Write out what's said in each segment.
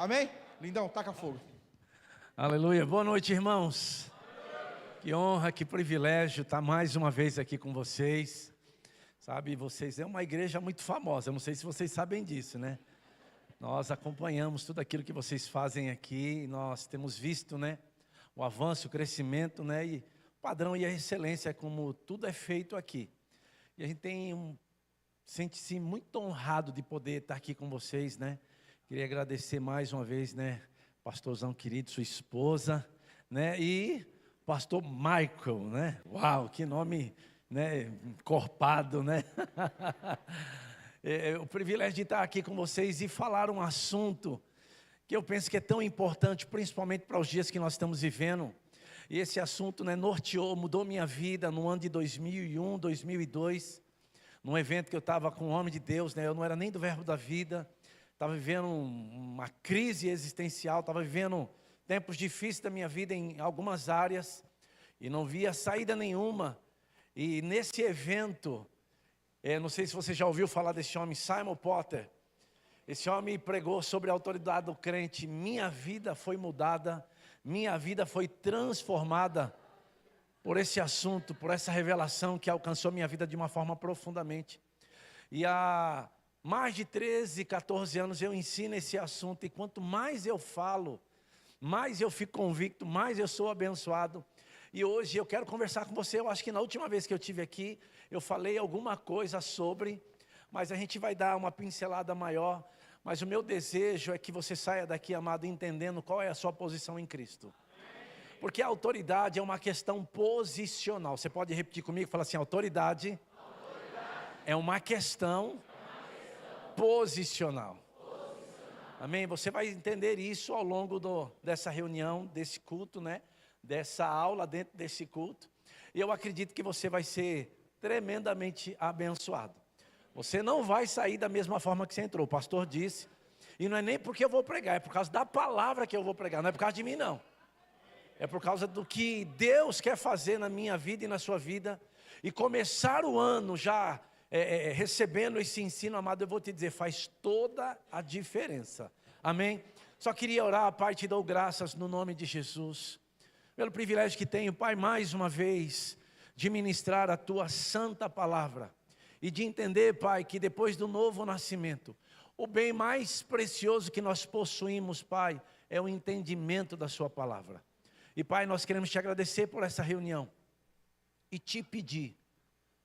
Amém? Lindão, taca fogo. Aleluia. Boa noite, irmãos. Que honra, que privilégio estar mais uma vez aqui com vocês. Sabe, vocês é uma igreja muito famosa. Eu não sei se vocês sabem disso, né? Nós acompanhamos tudo aquilo que vocês fazem aqui. Nós temos visto, né, o avanço, o crescimento, né, e o padrão e a excelência como tudo é feito aqui. E a gente sente-se muito honrado de poder estar aqui com vocês, né? Queria agradecer mais uma vez, né, pastorzão querido, sua esposa, né, e pastor Michael, né? Uau, que nome, né, encorpado, né? O privilégio de estar aqui com vocês e falar um assunto que eu penso que é tão importante, principalmente para os dias que nós estamos vivendo. E esse assunto, né, norteou, mudou minha vida no ano de 2001, 2002, num evento que eu estava com um homem de Deus, né? Eu não era nem do Verbo da Vida, estava vivendo uma crise existencial, estava vivendo tempos difíceis da minha vida em algumas áreas, e não via saída nenhuma. E nesse evento, não sei se você já ouviu falar desse homem, Simon Potter. Esse homem pregou sobre a autoridade do crente. Minha vida foi mudada, minha vida foi transformada por esse assunto, por essa revelação que alcançou minha vida de uma forma profundamente. E há mais de 13, 14 anos eu ensino esse assunto, e quanto mais eu falo, mais eu fico convicto, mais eu sou abençoado. E hoje eu quero conversar com você. Eu acho que na última vez que eu estive aqui, eu falei alguma coisa sobre, mas a gente vai dar uma pincelada maior. Mas o meu desejo é que você saia daqui, amado, entendendo qual é a sua posição em Cristo. Porque a autoridade é uma questão posicional. Você pode repetir comigo? Fala assim: autoridade é uma questão posicional. Amém? Você vai entender isso ao longo dessa reunião, desse culto, né? Dessa aula dentro desse culto. E eu acredito que você vai ser tremendamente abençoado. Você não vai sair da mesma forma que você entrou. O pastor disse, e não é nem porque eu vou pregar, é por causa da palavra que eu vou pregar, não é por causa de mim não. É por causa do que Deus quer fazer na minha vida e na sua vida. E começar o ano já recebendo esse ensino, amado, eu vou te dizer, faz toda a diferença. Amém? Só queria orar, Pai, te dou graças no nome de Jesus, pelo privilégio que tenho, Pai, mais uma vez, de ministrar a Tua santa palavra. E de entender, Pai, que depois do novo nascimento, o bem mais precioso que nós possuímos, Pai, é o entendimento da Sua palavra. E Pai, nós queremos te agradecer por essa reunião e te pedir,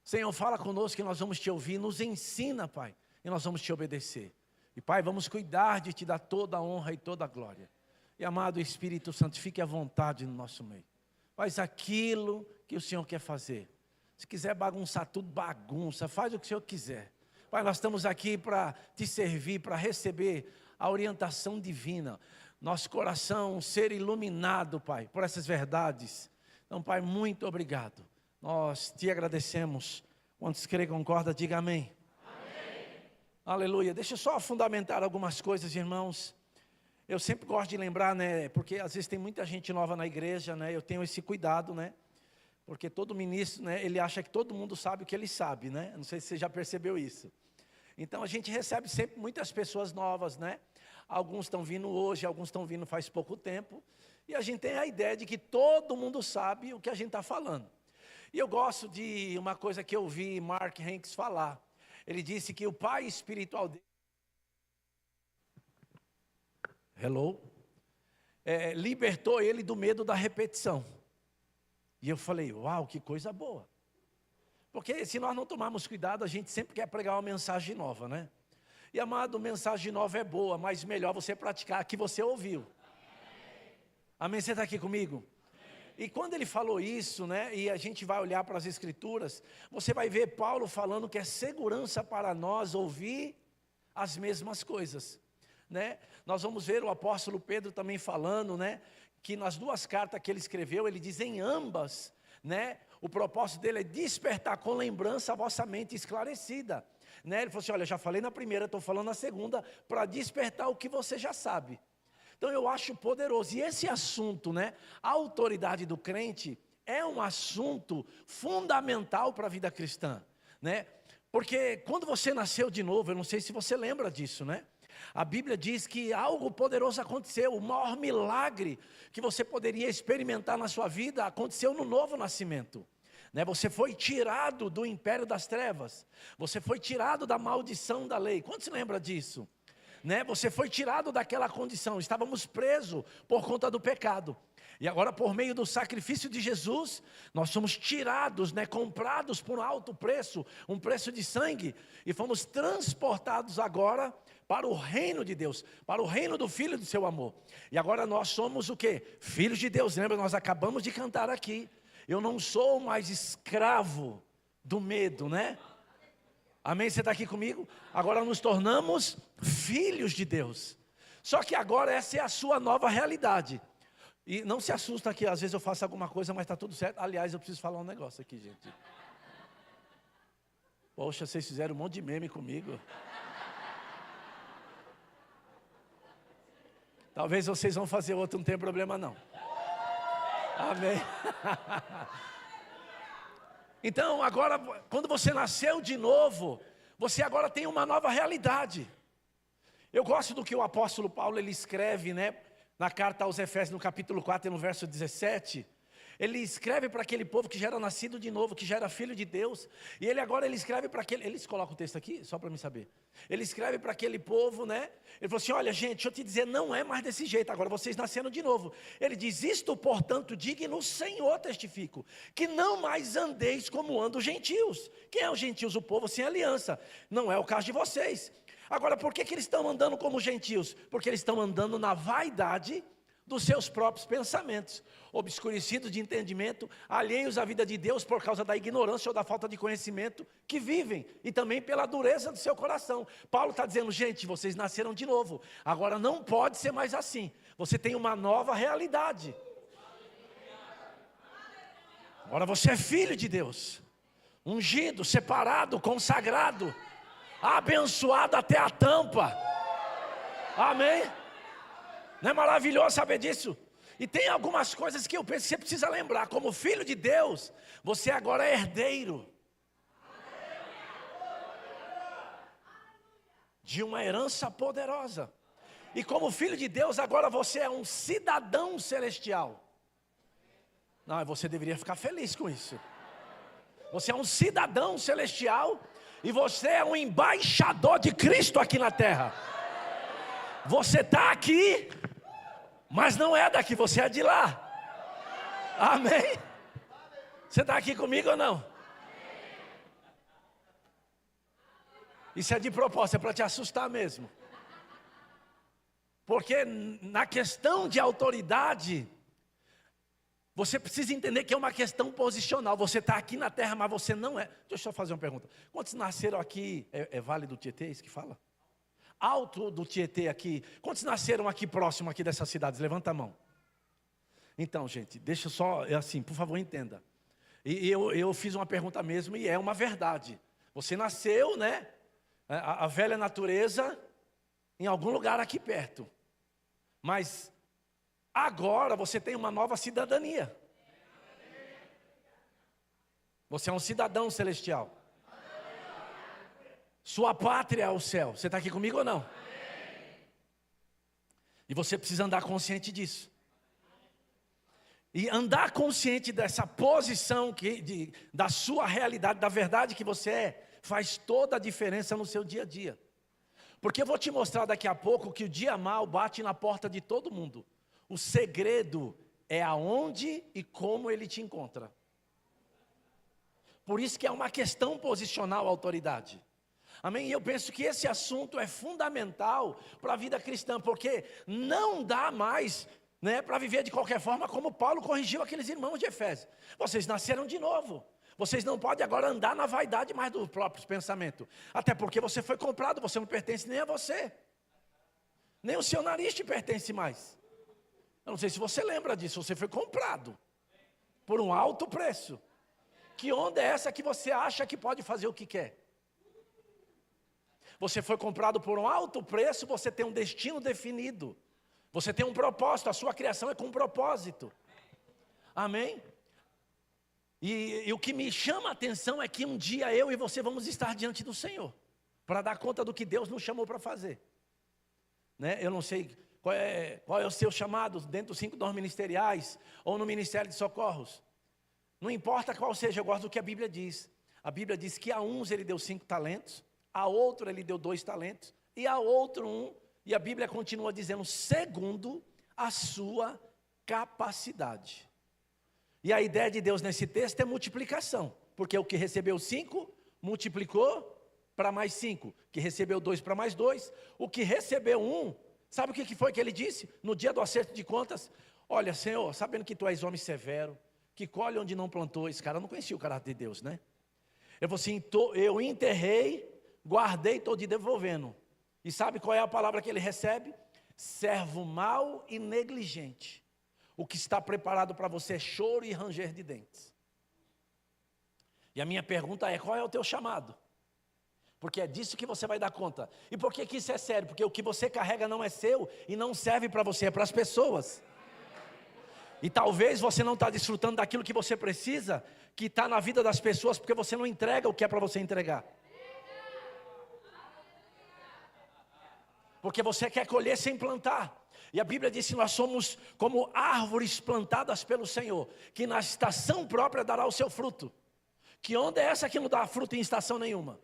Senhor, fala conosco que nós vamos te ouvir, nos ensina, Pai, e nós vamos te obedecer. E Pai, vamos cuidar de te dar toda a honra e toda a glória. E amado Espírito Santo, fique à vontade no nosso meio. Faz aquilo que o Senhor quer fazer. Se quiser bagunçar tudo, bagunça, faz o que o Senhor quiser. Pai, nós estamos aqui para te servir, para receber a orientação divina. Nosso coração ser iluminado, Pai, por essas verdades. Então, Pai, muito obrigado. Nós te agradecemos. Quantos crê, concorda, diga amém. Amém. Aleluia. Deixa eu só fundamentar algumas coisas, irmãos. Eu sempre gosto de lembrar, né, porque às vezes tem muita gente nova na igreja, né, eu tenho esse cuidado, né, porque todo ministro, né, ele acha que todo mundo sabe o que ele sabe, né, não sei se você já percebeu isso. Então a gente recebe sempre muitas pessoas novas, né, alguns estão vindo hoje, alguns estão vindo faz pouco tempo, e a gente tem a ideia de que todo mundo sabe o que a gente está falando. E eu gosto de uma coisa que eu ouvi Mark Hanks falar. Ele disse que o pai espiritual dele, libertou ele do medo da repetição. E eu falei, uau, que coisa boa. Porque se nós não tomarmos cuidado, a gente sempre quer pregar uma mensagem nova, né? E amado, mensagem nova é boa, mas melhor você praticar a que você ouviu. Amém? Você está aqui comigo? E quando ele falou isso, né, e a gente vai olhar para as escrituras, você vai ver Paulo falando que é segurança para nós ouvir as mesmas coisas, né? Nós vamos ver o apóstolo Pedro também falando, né, que nas duas cartas que ele escreveu, ele diz em ambas, né, o propósito dele é despertar com lembrança a vossa mente esclarecida, né? Ele falou assim, olha, já falei na primeira, estou falando na segunda, para despertar o que você já sabe. Então eu acho poderoso, e esse assunto, né, a autoridade do crente, é um assunto fundamental para a vida cristã, né? Porque quando você nasceu de novo, eu não sei se você lembra disso, né? A Bíblia diz que algo poderoso aconteceu, o maior milagre que você poderia experimentar na sua vida aconteceu no novo nascimento. Você foi tirado do império das trevas, você foi tirado da maldição da lei. Quantos se lembra disso? Você foi tirado daquela condição, estávamos presos por conta do pecado. E agora, por meio do sacrifício de Jesus, nós somos tirados, comprados por um alto preço, um preço de sangue, e fomos transportados agora para o reino de Deus, para o reino do Filho do seu amor. E agora nós somos o quê? Filhos de Deus. Lembra, nós acabamos de cantar aqui. Eu não sou mais escravo do medo, Amém? Você está aqui comigo? Agora nos tornamos filhos de Deus. Só que agora essa é a sua nova realidade. E não se assusta que às vezes eu faço alguma coisa, mas está tudo certo. Aliás, eu preciso falar um negócio aqui, gente. Poxa, vocês fizeram um monte de meme comigo. Talvez vocês vão fazer outro, não tem problema não. Amém? Então, agora, quando você nasceu de novo, você agora tem uma nova realidade. Eu gosto do que o apóstolo Paulo ele escreve, na carta aos Efésios, no capítulo 4, no verso 17. Ele escreve para aquele povo que já era nascido de novo, que já era filho de Deus. E ele agora escreve para aquele... Eles colocam o texto aqui, só para mim saber. Ele escreve para aquele povo, Ele falou assim, olha gente, deixa eu te dizer, não é mais desse jeito, agora vocês nasceram de novo. Ele diz, isto portanto digo e no Senhor testifico, que não mais andeis como andam os gentios. Quem é os gentios? O povo sem aliança. Não é o caso de vocês. Agora, por que eles estão andando como gentios? Porque eles estão andando na vaidade dos seus próprios pensamentos, obscurecidos de entendimento, alheios à vida de Deus por causa da ignorância ou da falta de conhecimento que vivem, e também pela dureza do seu coração. Paulo está dizendo, gente, vocês nasceram de novo, agora não pode ser mais assim, você tem uma nova realidade. Agora você é filho de Deus, ungido, separado, consagrado, abençoado até a tampa. Amém? Não é maravilhoso saber disso? E tem algumas coisas que eu penso que você precisa lembrar. Como filho de Deus, você agora é herdeiro de uma herança poderosa. E como filho de Deus, agora você é um cidadão celestial. Não, você deveria ficar feliz com isso. Você é um cidadão celestial e você é um embaixador de Cristo aqui na terra. Você está aqui, mas não é daqui, você é de lá. Amém? Você está aqui comigo ou não? Isso é de propósito, é para te assustar mesmo. Porque na questão de autoridade, você precisa entender que é uma questão posicional. Você está aqui na terra, mas você não é. Deixa eu só fazer uma pergunta. Quantos nasceram aqui, é Vale do Tietê, isso que fala? Alto do Tietê aqui. Quantos nasceram aqui próximo aqui dessas cidades? Levanta a mão. Então, gente, deixa só, assim, por favor, entenda. E eu fiz uma pergunta mesmo e é uma verdade. Você nasceu, a velha natureza, em algum lugar aqui perto. Mas agora você tem uma nova cidadania. Você é um cidadão celestial. Sua pátria é o céu. Você está aqui comigo ou não? E você precisa andar consciente disso. E andar consciente dessa posição da sua realidade, da verdade que você é, faz toda a diferença no seu dia a dia. Porque eu vou te mostrar daqui a pouco que o dia mal bate na porta de todo mundo. O segredo é aonde e como ele te encontra. Por isso que é uma questão posicional a autoridade. Amém? E eu penso que esse assunto é fundamental para a vida cristã, porque não dá mais para viver de qualquer forma, como Paulo corrigiu aqueles irmãos de Efésios. Vocês nasceram de novo. Vocês não podem agora andar na vaidade mais dos próprios pensamentos. Até porque você foi comprado, você não pertence nem a você. Nem o seu nariz te pertence mais. Eu não sei se você lembra disso, você foi comprado por um alto preço. Que onda é essa que você acha que pode fazer o que quer? Você foi comprado por um alto preço, você tem um destino definido. Você tem um propósito, a sua criação é com um propósito. Amém? E o que me chama a atenção é que um dia eu e você vamos estar diante do Senhor. Para dar conta do que Deus nos chamou para fazer. né? Eu não sei qual é o seu chamado dentro dos 5 dons ministeriais ou no ministério de socorros. Não importa qual seja, eu gosto do que a Bíblia diz. A Bíblia diz que a uns ele deu 5 talentos, a outro ele deu 2 talentos, e a outro 1, e a Bíblia continua dizendo, segundo a sua capacidade. E a ideia de Deus nesse texto é multiplicação, porque o que recebeu 5, multiplicou para mais 5, que recebeu 2 para mais 2, o que recebeu 1, sabe o que foi que ele disse? No dia do acerto de contas, olha Senhor, sabendo que tu és homem severo, que colhe onde não plantou, esse cara não conhecia o caráter de Deus, né? Eu falei assim, eu enterrei, guardei, estou te devolvendo. E sabe qual é a palavra que ele recebe? Servo mau e negligente. O que está preparado para você é choro e ranger de dentes. E a minha pergunta é, qual é o teu chamado? Porque é disso que você vai dar conta. E por que isso é sério? Porque o que você carrega não é seu e não serve para você, é para as pessoas. E talvez você não está desfrutando daquilo que você precisa, que está na vida das pessoas, porque você não entrega o que é para você entregar. Porque você quer colher sem plantar. E a Bíblia diz que nós somos como árvores plantadas pelo Senhor, que na estação própria dará o seu fruto. Que onda é essa que não dá fruto em estação nenhuma?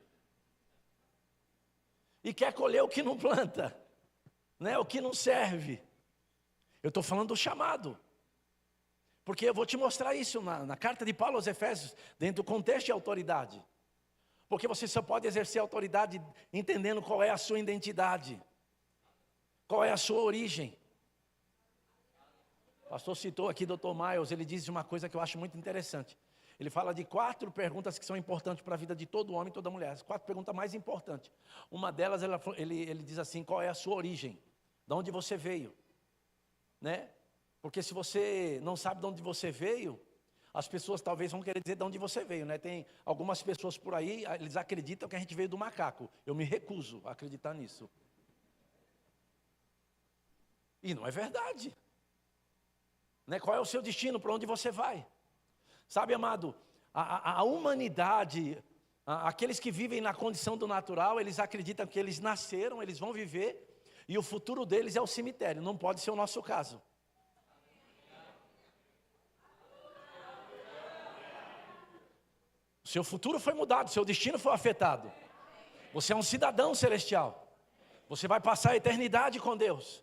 E quer colher o que não planta, né? O que não serve. Eu estou falando do chamado. Porque eu vou te mostrar isso na carta de Paulo aos Efésios, dentro do contexto de autoridade. Porque você só pode exercer autoridade entendendo qual é a sua identidade. Qual é a sua origem. O pastor citou aqui Dr. Miles, ele diz uma coisa que eu acho muito interessante. Ele fala de 4 perguntas que são importantes para a vida de todo homem e toda mulher. As 4 perguntas mais importantes. Uma delas, ele diz assim, qual é a sua origem? De onde você veio? Né? Porque se você não sabe de onde você veio, as pessoas talvez vão querer dizer de onde você veio, né? Tem algumas pessoas por aí, eles acreditam que a gente veio do macaco. Eu me recuso a acreditar nisso. E não é verdade. Né? Qual é o seu destino? Para onde você vai? Sabe, amado, a humanidade, aqueles que vivem na condição do natural, eles acreditam que eles nasceram, eles vão viver, e o futuro deles é o cemitério. Não pode ser o nosso caso. Seu futuro foi mudado, seu destino foi afetado. Você é um cidadão celestial. Você vai passar a eternidade com Deus.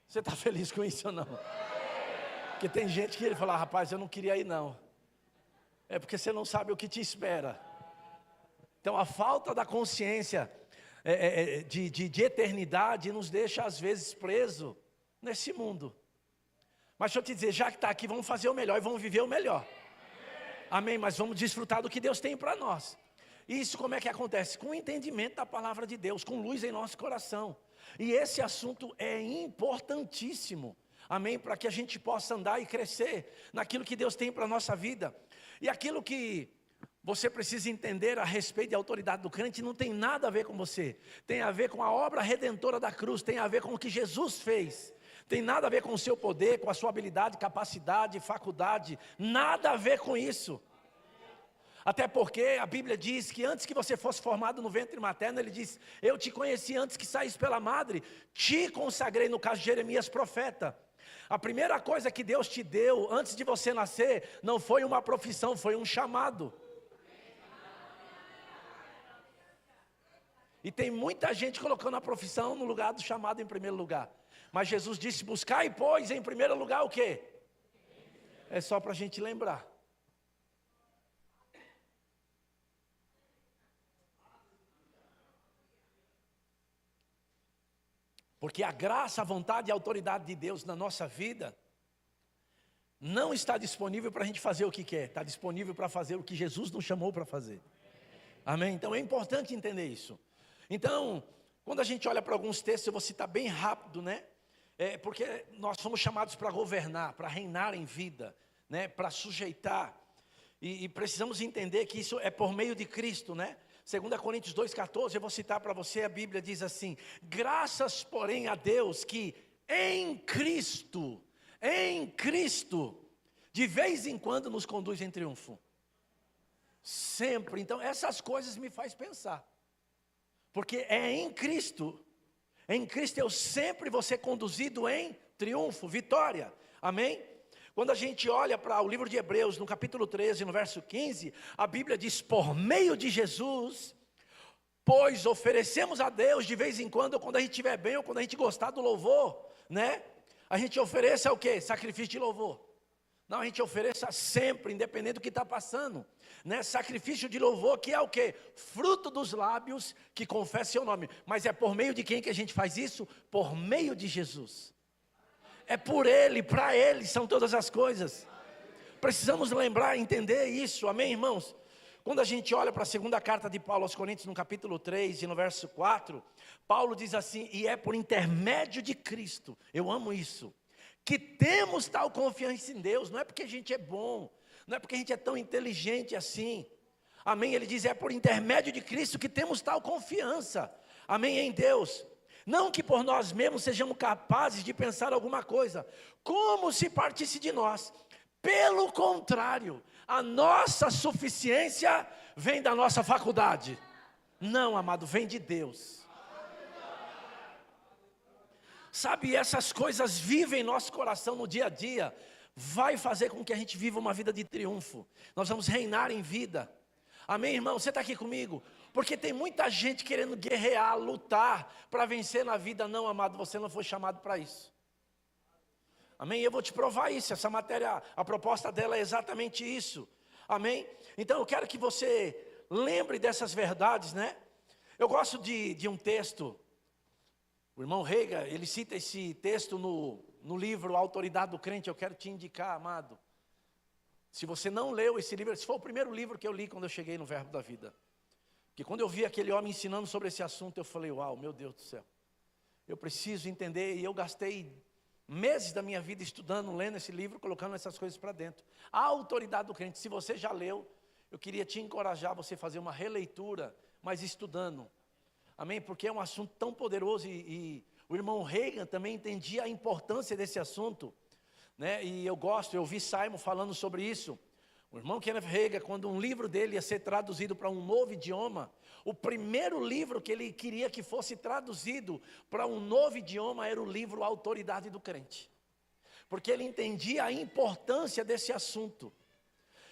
Você está feliz com isso ou não? Porque tem gente que ele fala, rapaz, eu não queria ir não. É porque você não sabe o que te espera. Então a falta da consciência de eternidade nos deixa às vezes preso nesse mundo. Mas deixa eu te dizer, já que está aqui, vamos fazer o melhor e vamos viver o melhor. Amém, mas vamos desfrutar do que Deus tem para nós. Isso como é que acontece? Com o entendimento da palavra de Deus, com luz em nosso coração. E esse assunto é importantíssimo. Amém, para que a gente possa andar e crescer naquilo que Deus tem para a nossa vida. E aquilo que você precisa entender a respeito da autoridade do crente não tem nada a ver com você. Tem a ver com a obra redentora da cruz, tem a ver com o que Jesus fez. Tem nada a ver com o seu poder, com a sua habilidade, capacidade, faculdade. Nada a ver com isso. Até porque a Bíblia diz que antes que você fosse formado no ventre materno, ele diz, eu te conheci antes que saísse pela madre, te consagrei, no caso de Jeremias, profeta. A primeira coisa que Deus te deu antes de você nascer, não foi uma profissão, foi um chamado. E tem muita gente colocando a profissão no lugar do chamado em primeiro lugar. Mas Jesus disse, buscai, pois, em primeiro lugar o quê? É só para a gente lembrar. Porque a graça, a vontade e a autoridade de Deus na nossa vida não está disponível para a gente fazer o que quer. Está disponível para fazer o que Jesus nos chamou para fazer. Amém? Então é importante entender isso. Então, quando a gente olha para alguns textos, eu vou citar bem rápido, né? Porque nós somos chamados para governar, para reinar em vida, né? Para sujeitar. E precisamos entender que isso é por meio de Cristo, né? 2 Coríntios 2,14, eu vou citar para você, a Bíblia diz assim, graças porém a Deus que em Cristo, de vez em quando nos conduz em triunfo. Sempre, então essas coisas me faz pensar. Porque é em Cristo Em Cristo eu sempre vou ser conduzido em triunfo, vitória. Amém? Quando a gente olha para o livro de Hebreus, no capítulo 13, no verso 15, a Bíblia diz: por meio de Jesus, pois oferecemos a Deus de vez em quando a gente estiver bem, ou quando a gente gostar do louvor, né? A gente oferece o quê? Sacrifício de louvor. Não, a gente ofereça sempre, independente do que está passando, né? Sacrifício de louvor, que é o quê? Fruto dos lábios que confessa seu nome. Mas é por meio de quem que a gente faz isso? Por meio de Jesus. É por Ele, para Ele são todas as coisas. Precisamos lembrar, entender isso, amém, irmãos? Quando a gente olha para a segunda carta de Paulo aos Coríntios, no capítulo 3 e no verso 4, Paulo diz assim: e é por intermédio de Cristo, eu amo isso, que temos tal confiança em Deus. Não é porque a gente é bom, não é porque a gente é tão inteligente assim, amém? Ele diz: é por intermédio de Cristo que temos tal confiança, amém, em Deus. Não que por nós mesmos sejamos capazes de pensar alguma coisa, como se partisse de nós. Pelo contrário, a nossa suficiência vem da nossa faculdade. Não, amado, vem de Deus. Sabe, essas coisas vivem em nosso coração no dia a dia. Vai fazer com que a gente viva uma vida de triunfo. Nós vamos reinar em vida. Amém, irmão? Você está aqui comigo? Porque tem muita gente querendo guerrear, lutar para vencer na vida. Não, amado, você não foi chamado para isso. Amém? Eu vou te provar isso. Essa matéria, a proposta dela é exatamente isso. Amém? Então eu quero que você lembre dessas verdades, né? Eu gosto de um texto. O irmão Rega, ele cita esse texto no livro A Autoridade do Crente. Eu quero te indicar, amado. Se você não leu esse livro, esse foi o primeiro livro que eu li quando eu cheguei no Verbo da Vida. Porque quando eu vi aquele homem ensinando sobre esse assunto, eu falei: uau, meu Deus do céu, eu preciso entender. E eu gastei meses da minha vida estudando, lendo esse livro, colocando essas coisas para dentro. A Autoridade do Crente. Se você já leu, eu queria te encorajar a você fazer uma releitura, mas estudando. Amém? Porque é um assunto tão poderoso e o irmão Reagan também entendia a importância desse assunto, né? E eu ouvi Simon falando sobre isso. O irmão Kenneth Reagan, quando um livro dele ia ser traduzido para um novo idioma, o primeiro livro que ele queria que fosse traduzido para um novo idioma era o livro A Autoridade do Crente. Porque ele entendia a importância desse assunto.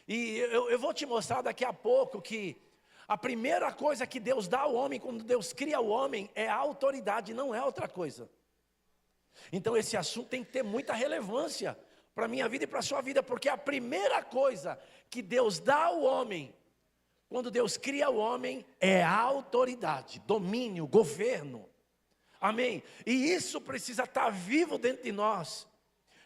E eu vou te mostrar daqui a pouco que a primeira coisa que Deus dá ao homem, quando Deus cria o homem, é a autoridade, não é outra coisa. Então esse assunto tem que ter muita relevância para a minha vida e para a sua vida, porque a primeira coisa que Deus dá ao homem, quando Deus cria o homem, é a autoridade, domínio, governo. Amém? E isso precisa estar vivo dentro de nós,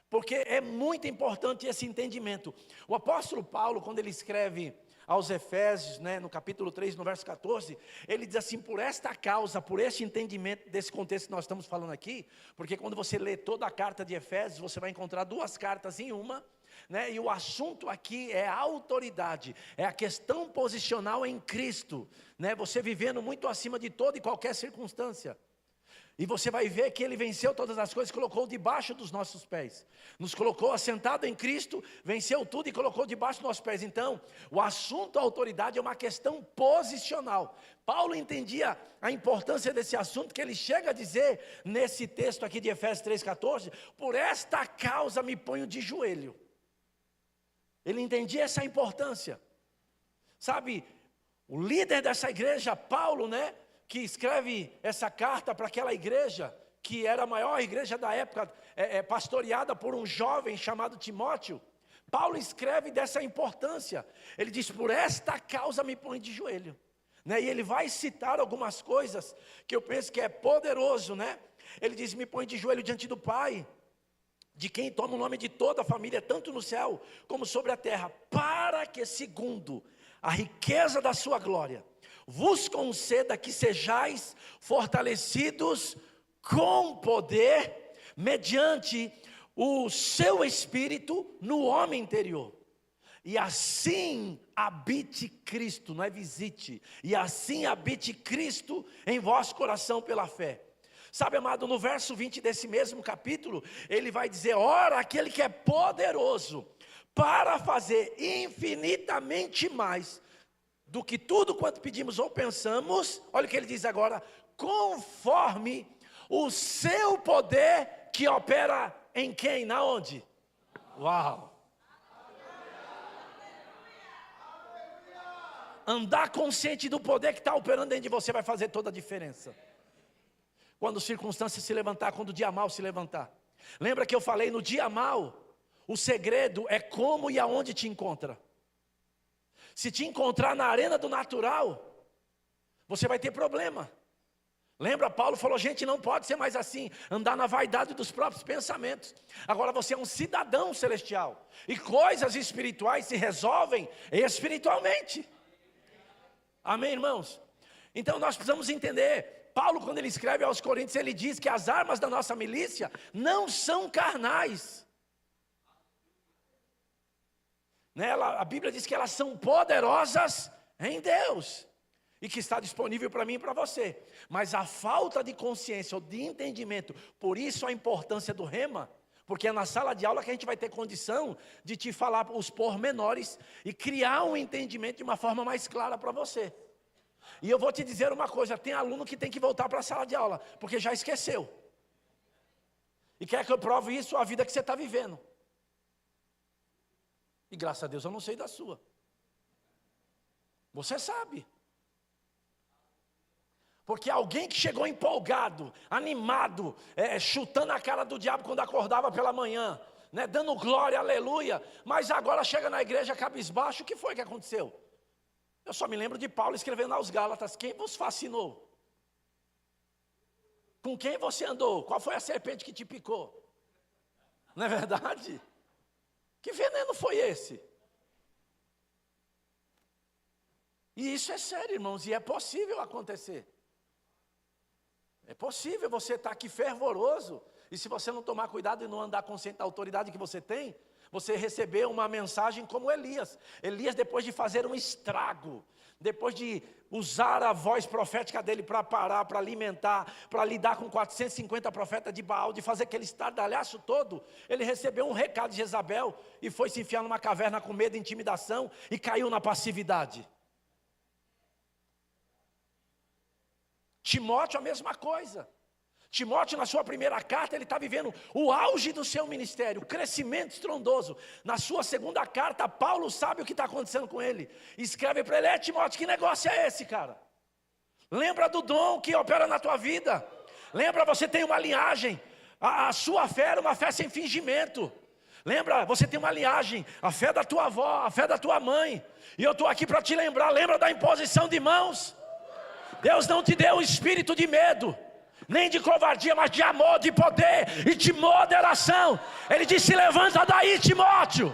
porque é muito importante esse entendimento. O apóstolo Paulo, quando ele escreve aos Efésios, né, no capítulo 3, no verso 14, ele diz assim: por esta causa, por este entendimento desse contexto que nós estamos falando aqui, porque quando você lê toda a carta de Efésios, você vai encontrar duas cartas em uma, né, e o assunto aqui é a autoridade, é a questão posicional em Cristo, né, você vivendo muito acima de toda e qualquer circunstância. E você vai ver que Ele venceu todas as coisas, colocou debaixo dos nossos pés. Nos colocou assentado em Cristo, venceu tudo e colocou debaixo dos nossos pés. Então, o assunto autoridade é uma questão posicional. Paulo entendia a importância desse assunto, que ele chega a dizer nesse texto aqui de Efésios 3,14: por esta causa me ponho de joelho. Ele entendia essa importância. Sabe, o líder dessa igreja, Paulo, né, que escreve essa carta para aquela igreja, que era a maior igreja da época, pastoreada por um jovem chamado Timóteo. Paulo escreve dessa importância. Ele diz: por esta causa me põe de joelho, né? E ele vai citar algumas coisas que eu penso que é poderoso, né? Ele diz: me põe de joelho diante do Pai, de quem toma o nome de toda a família, tanto no céu como sobre a terra, para que, segundo a riqueza da sua glória, vos conceda que sejais fortalecidos com poder, mediante o seu Espírito no homem interior. E assim habite Cristo, não é visite. E assim habite Cristo em vosso coração pela fé. Sabe, amado, no verso 20 desse mesmo capítulo, ele vai dizer: ora, aquele que é poderoso para fazer infinitamente mais do que tudo quanto pedimos ou pensamos, olha o que ele diz agora: conforme O seu poder que opera em quem? Na onde? Uau! Andar consciente do poder que está operando dentro de você vai fazer toda a diferença. Quando circunstâncias se levantar, quando o dia mal se levantar. Lembra que eu falei no dia mal? O segredo é como e aonde te encontra. Se te encontrar na arena do natural, você vai ter problema. Lembra, Paulo falou, gente, não pode ser mais assim, andar na vaidade dos próprios pensamentos. Agora você é um cidadão celestial. E coisas espirituais se resolvem espiritualmente. Amém, irmãos? Então nós precisamos entender, Paulo quando ele escreve aos Coríntios, ele diz que as armas da nossa milícia não são carnais. A Bíblia diz que elas são poderosas em Deus. E que está disponível para mim e para você. Mas a falta de consciência ou de entendimento, por isso a importância do rema, porque é na sala de aula que a gente vai ter condição de te falar os pormenores e criar um entendimento de uma forma mais clara para você. E eu vou te dizer uma coisa, tem aluno que tem que voltar para a sala de aula, porque já esqueceu. E quer que eu prove isso a vida que você está vivendo. E graças a Deus eu não sei da sua. Você sabe. Porque alguém que chegou empolgado, animado, chutando a cara do diabo quando acordava pela manhã, dando glória, aleluia, mas agora chega na igreja cabisbaixo, o que foi que aconteceu? Eu só me lembro de Paulo escrevendo aos Gálatas, quem vos fascinou? Com quem você andou? Qual foi a serpente que te picou? Não é verdade? Que veneno foi esse? E isso é sério, irmãos, e é possível acontecer. É possível você estar aqui fervoroso, e se você não tomar cuidado e não andar consciente da autoridade que você tem, você receber uma mensagem como Elias. Elias, depois de fazer um estrago, depois de usar a voz profética dele para parar, para alimentar, para lidar com 450 profetas de Baal, de fazer aquele estardalhaço todo, ele recebeu um recado de Jezabel, e foi se enfiar numa caverna com medo e intimidação, e caiu na passividade. Timóteo a mesma coisa. Timóteo na sua primeira carta ele está vivendo o auge do seu ministério, o crescimento estrondoso. Na sua segunda carta Paulo sabe o que está acontecendo com ele. Escreve para ele, Timóteo, que negócio é esse, cara? Lembra do dom que opera na tua vida. Lembra, você tem uma linhagem. A sua fé era uma fé sem fingimento. Lembra, você tem uma linhagem, a fé da tua avó, a fé da tua mãe. E eu estou aqui para te lembrar, lembra da imposição de mãos? Deus não te deu um espírito de medo, nem de covardia, mas de amor, de poder e de moderação. Ele disse, levanta daí, Timóteo.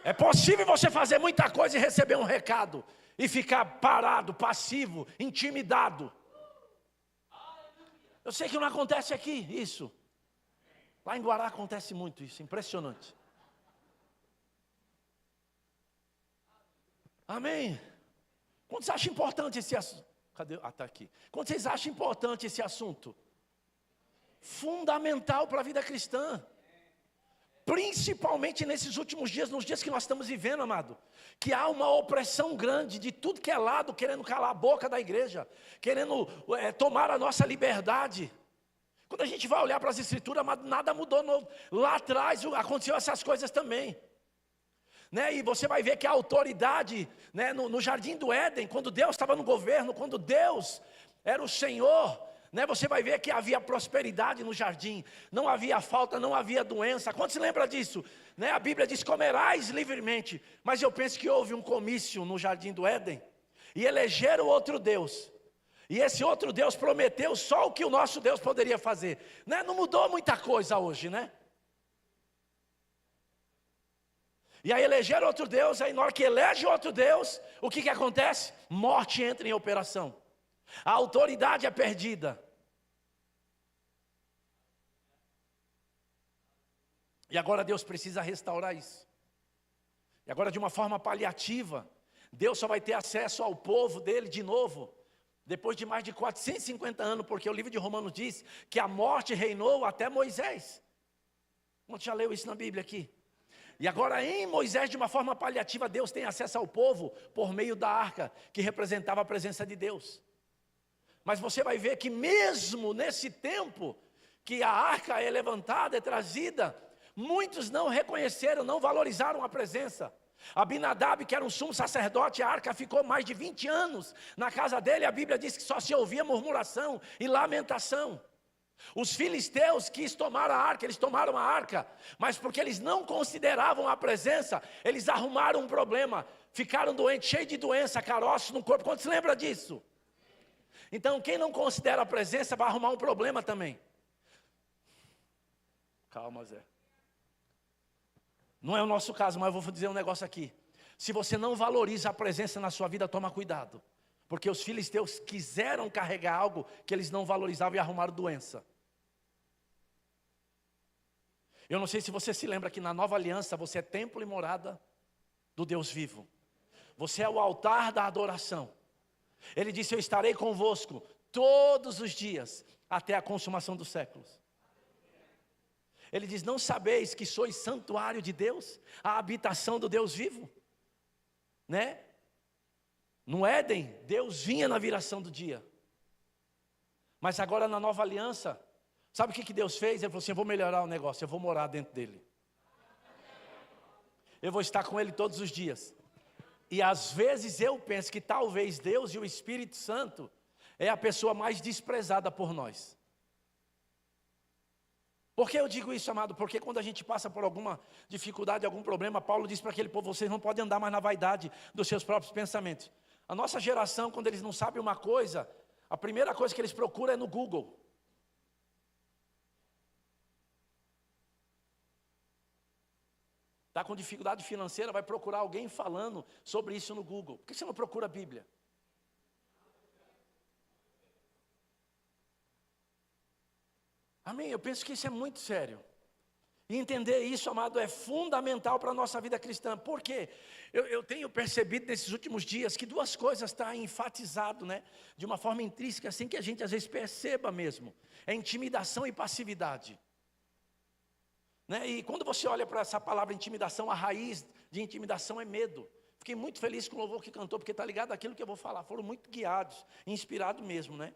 É possível você fazer muita coisa e receber um recado, e ficar parado, passivo, intimidado. Eu sei que não acontece aqui isso. Lá em Guará acontece muito isso, impressionante. Amém. Quando você acha importante esse assunto? Cadê? Está aqui. Quando vocês acham importante esse assunto? Fundamental para a vida cristã. Principalmente nesses últimos dias, nos dias que nós estamos vivendo, amado. Que há uma opressão grande de tudo que é lado, querendo calar a boca da igreja. Querendo tomar a nossa liberdade. Quando a gente vai olhar para as escrituras, amado, nada mudou novo. Lá atrás aconteceu essas coisas também. E você vai ver que a autoridade, no jardim do Éden, quando Deus estava no governo, quando Deus era o Senhor, você vai ver que havia prosperidade no jardim, não havia falta, não havia doença. Quanto se lembra disso? A Bíblia diz, comerás livremente, mas eu penso que houve um comício no jardim do Éden, e elegeram outro Deus, e esse outro Deus prometeu só o que o nosso Deus poderia fazer. Não mudou muita coisa hoje, E aí elegeram outro Deus, aí na hora que elege outro Deus, o que acontece? Morte entra em operação. A autoridade é perdida. E agora Deus precisa restaurar isso. E agora de uma forma paliativa, Deus só vai ter acesso ao povo dele de novo, depois de mais de 450 anos, porque o livro de Romanos diz que a morte reinou até Moisés. Quanto já leu isso na Bíblia aqui? E agora em Moisés, de uma forma paliativa, Deus tem acesso ao povo por meio da arca, que representava a presença de Deus. Mas você vai ver que mesmo nesse tempo que a arca é levantada, é trazida, muitos não reconheceram, não valorizaram a presença. Abinadab, que era um sumo sacerdote, a arca ficou mais de 20 anos na casa dele. A Bíblia diz que só se ouvia murmuração e lamentação. Os filisteus quis tomar a arca, eles tomaram a arca, mas porque eles não consideravam a presença, eles arrumaram um problema, ficaram doentes, cheios de doença, caroços no corpo. Quantos lembra disso? Então quem não considera a presença vai arrumar um problema também. Calma, Zé. Não é o nosso caso, mas eu vou dizer um negócio aqui. Se você não valoriza a presença na sua vida, toma cuidado. Porque os filisteus quiseram carregar algo que eles não valorizavam e arrumaram doença. Eu não sei se você se lembra que na nova aliança você é templo e morada do Deus vivo. Você é o altar da adoração. Ele disse: eu estarei convosco todos os dias até a consumação dos séculos. Ele diz: não sabeis que sois santuário de Deus, a habitação do Deus vivo? Né? No Éden, Deus vinha na viração do dia. Mas agora na nova aliança, sabe o que Deus fez? Ele falou assim: eu vou melhorar o negócio, eu vou morar dentro dele. Eu vou estar com ele todos os dias. E às vezes eu penso que talvez Deus e o Espírito Santo é a pessoa mais desprezada por nós. Por que eu digo isso, amado? Porque quando a gente passa por alguma dificuldade, algum problema, Paulo diz para aquele povo: vocês não podem andar mais na vaidade dos seus próprios pensamentos. A nossa geração, quando eles não sabem uma coisa, a primeira coisa que eles procuram é no Google. Está com dificuldade financeira, vai procurar alguém falando sobre isso no Google. Por que você não procura a Bíblia? Amém? Eu penso que isso é muito sério. E entender isso, amado, é fundamental para a nossa vida cristã. Por quê? Eu tenho percebido nesses últimos dias que duas coisas estão enfatizado, né? De uma forma intrínseca, assim que a gente às vezes perceba mesmo. É intimidação e passividade. Né? E quando você olha para essa palavra intimidação, a raiz de intimidação é medo. Fiquei muito feliz com o louvor que cantou, porque está ligado àquilo que eu vou falar. Foram muito guiados, inspirados mesmo, né?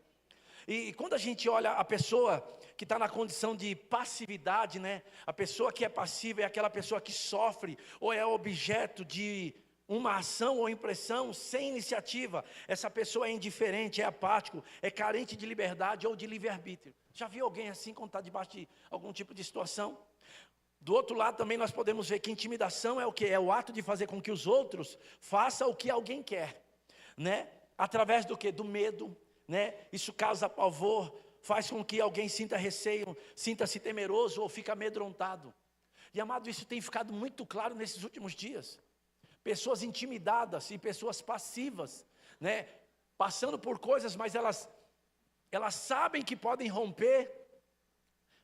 E quando a gente olha a pessoa que está na condição de passividade, né? A pessoa que é passiva é aquela pessoa que sofre ou é objeto de uma ação ou impressão sem iniciativa. Essa pessoa é indiferente, é apático, é carente de liberdade ou de livre-arbítrio. Já viu alguém assim quando está debaixo de algum tipo de situação? Do outro lado também nós podemos ver que intimidação é o quê? É o ato de fazer com que os outros façam o que alguém quer, né? Através do quê? Do medo, né? Isso causa pavor, faz com que alguém sinta receio, sinta-se temeroso ou fique amedrontado. E amado, isso tem ficado muito claro nesses últimos dias. Pessoas intimidadas e pessoas passivas, né? Passando por coisas, mas elas sabem que podem romper,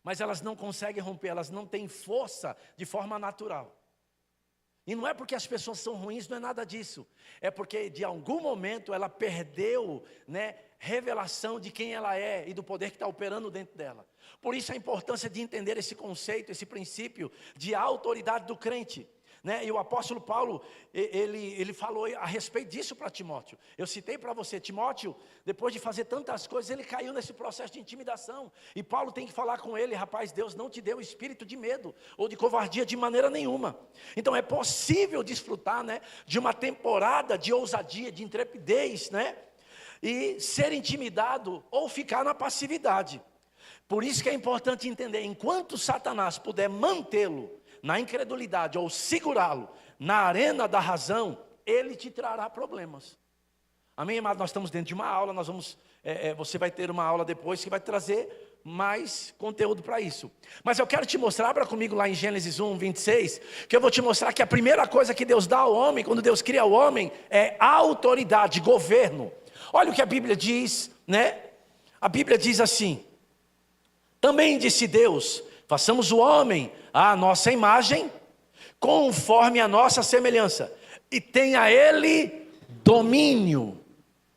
mas elas não conseguem romper, elas não têm força de forma natural. E não é porque as pessoas são ruins, não é nada disso. É porque de algum momento ela perdeu, né, revelação de quem ela é e do poder que está operando dentro dela. Por isso a importância de entender esse conceito, esse princípio de autoridade do crente. Né? E o apóstolo Paulo, ele falou a respeito disso para Timóteo. Eu citei para você, Timóteo, depois de fazer tantas coisas, ele caiu nesse processo de intimidação. E Paulo tem que falar com ele: rapaz, Deus não te deu espírito de medo ou de covardia de maneira nenhuma. Então é possível desfrutar, né, de uma temporada de ousadia, de intrepidez, né, e ser intimidado ou ficar na passividade. Por isso que é importante entender: enquanto Satanás puder mantê-lo na incredulidade ou segurá-lo na arena da razão, ele te trará problemas. Amém, amado? Nós estamos dentro de uma aula, você vai ter uma aula depois que vai trazer mais conteúdo para isso. Mas eu quero te mostrar, abra comigo lá em Gênesis 1, 26, que eu vou te mostrar que a primeira coisa que Deus dá ao homem, quando Deus cria o homem, é autoridade, governo. Olha o que a Bíblia diz, né? A Bíblia diz assim: também disse Deus: façamos o homem à nossa imagem, conforme a nossa semelhança, e tenha ele domínio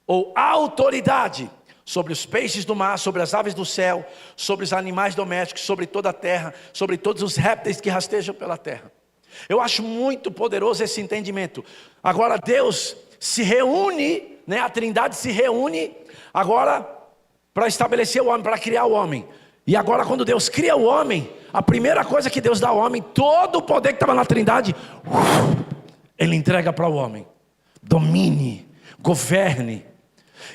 ou autoridade sobre os peixes do mar, sobre as aves do céu, sobre os animais domésticos, sobre toda a terra, sobre todos os répteis que rastejam pela terra. Eu acho muito poderoso esse entendimento. Agora Deus se reúne, né, a Trindade se reúne agora para estabelecer o homem, para criar o homem. E agora quando Deus cria o homem, a primeira coisa que Deus dá ao homem, todo o poder que estava na Trindade, Ele entrega para o homem. Domine, governe.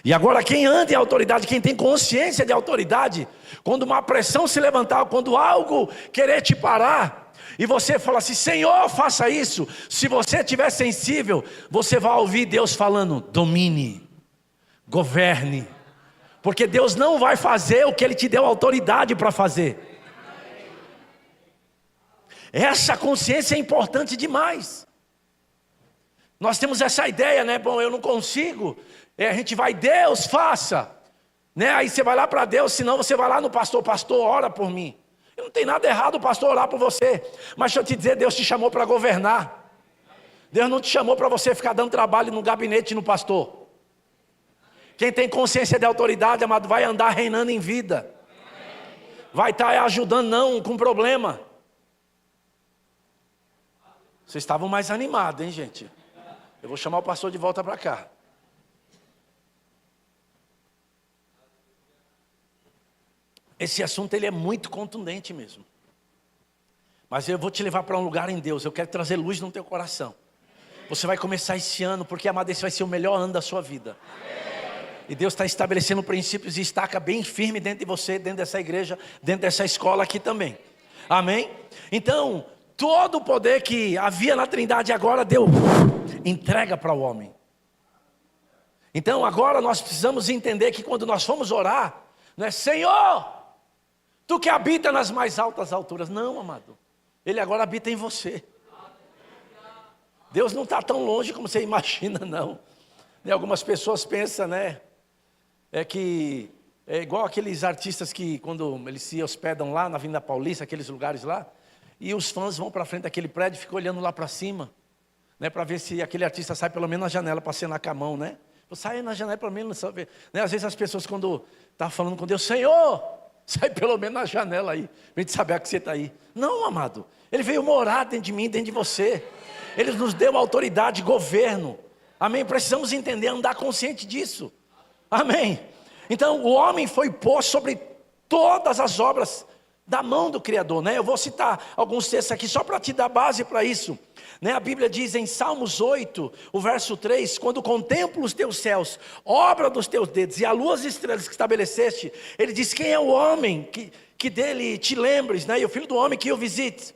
E agora quem anda em autoridade, quem tem consciência de autoridade, quando uma pressão se levantar, quando algo querer te parar, e você fala assim, Senhor, faça isso. Se você estiver sensível, você vai ouvir Deus falando, domine, governe. Porque Deus não vai fazer o que Ele te deu autoridade para fazer. Essa consciência é importante demais. Nós temos essa ideia, né? Bom, eu não consigo. A gente vai, Deus, faça. Né? Aí você vai lá para Deus, senão você vai lá no pastor, pastor, ora por mim. E não tem nada errado o pastor orar por você. Mas deixa eu te dizer, Deus te chamou para governar. Deus não te chamou para você ficar dando trabalho no gabinete no pastor. Quem tem consciência de autoridade, amado, vai andar reinando em vida. Vai estar ajudando não com problema. Vocês estavam mais animados, hein, gente? Eu vou chamar o pastor de volta para cá. Esse assunto ele é muito contundente mesmo. Mas eu vou te levar para um lugar em Deus. Eu quero trazer luz no teu coração. Você vai começar esse ano, porque, amado, esse vai ser o melhor ano da sua vida. E Deus está estabelecendo princípios e estaca bem firme dentro de você, dentro dessa igreja, dentro dessa escola aqui também. Amém? Então, todo o poder que havia na Trindade agora deu entrega para o homem. Então agora nós precisamos entender que quando nós formos orar, não é Senhor, Tu que habita nas mais altas alturas. Não, amado, Ele agora habita em você. Deus não está tão longe como você imagina, não. E algumas pessoas pensam, né? É que é igual aqueles artistas que quando eles se hospedam lá na Avenida Paulista, aqueles lugares lá, e os fãs vão para frente daquele prédio e ficam olhando lá para cima, né, para ver se aquele artista sai pelo menos na janela para acenar com a mão, né? Sai na janela pelo menos, sabe? Né? Às vezes as pessoas quando estão falando com Deus, Senhor, sai pelo menos na janela aí, para a gente saber que você está aí. Não, amado, Ele veio morar dentro de mim, dentro de você. Ele nos deu autoridade, governo. Amém? Precisamos entender, andar consciente disso. Amém? Então o homem foi posto sobre todas as obras da mão do Criador, né? Eu vou citar alguns textos aqui só para te dar base para isso, né? A Bíblia diz em Salmos 8, o verso 3, quando contemplo os teus céus, obra dos teus dedos, e a lua e as estrelas que estabeleceste, ele diz, quem é o homem que dele te lembres, né? E o filho do homem que o visite.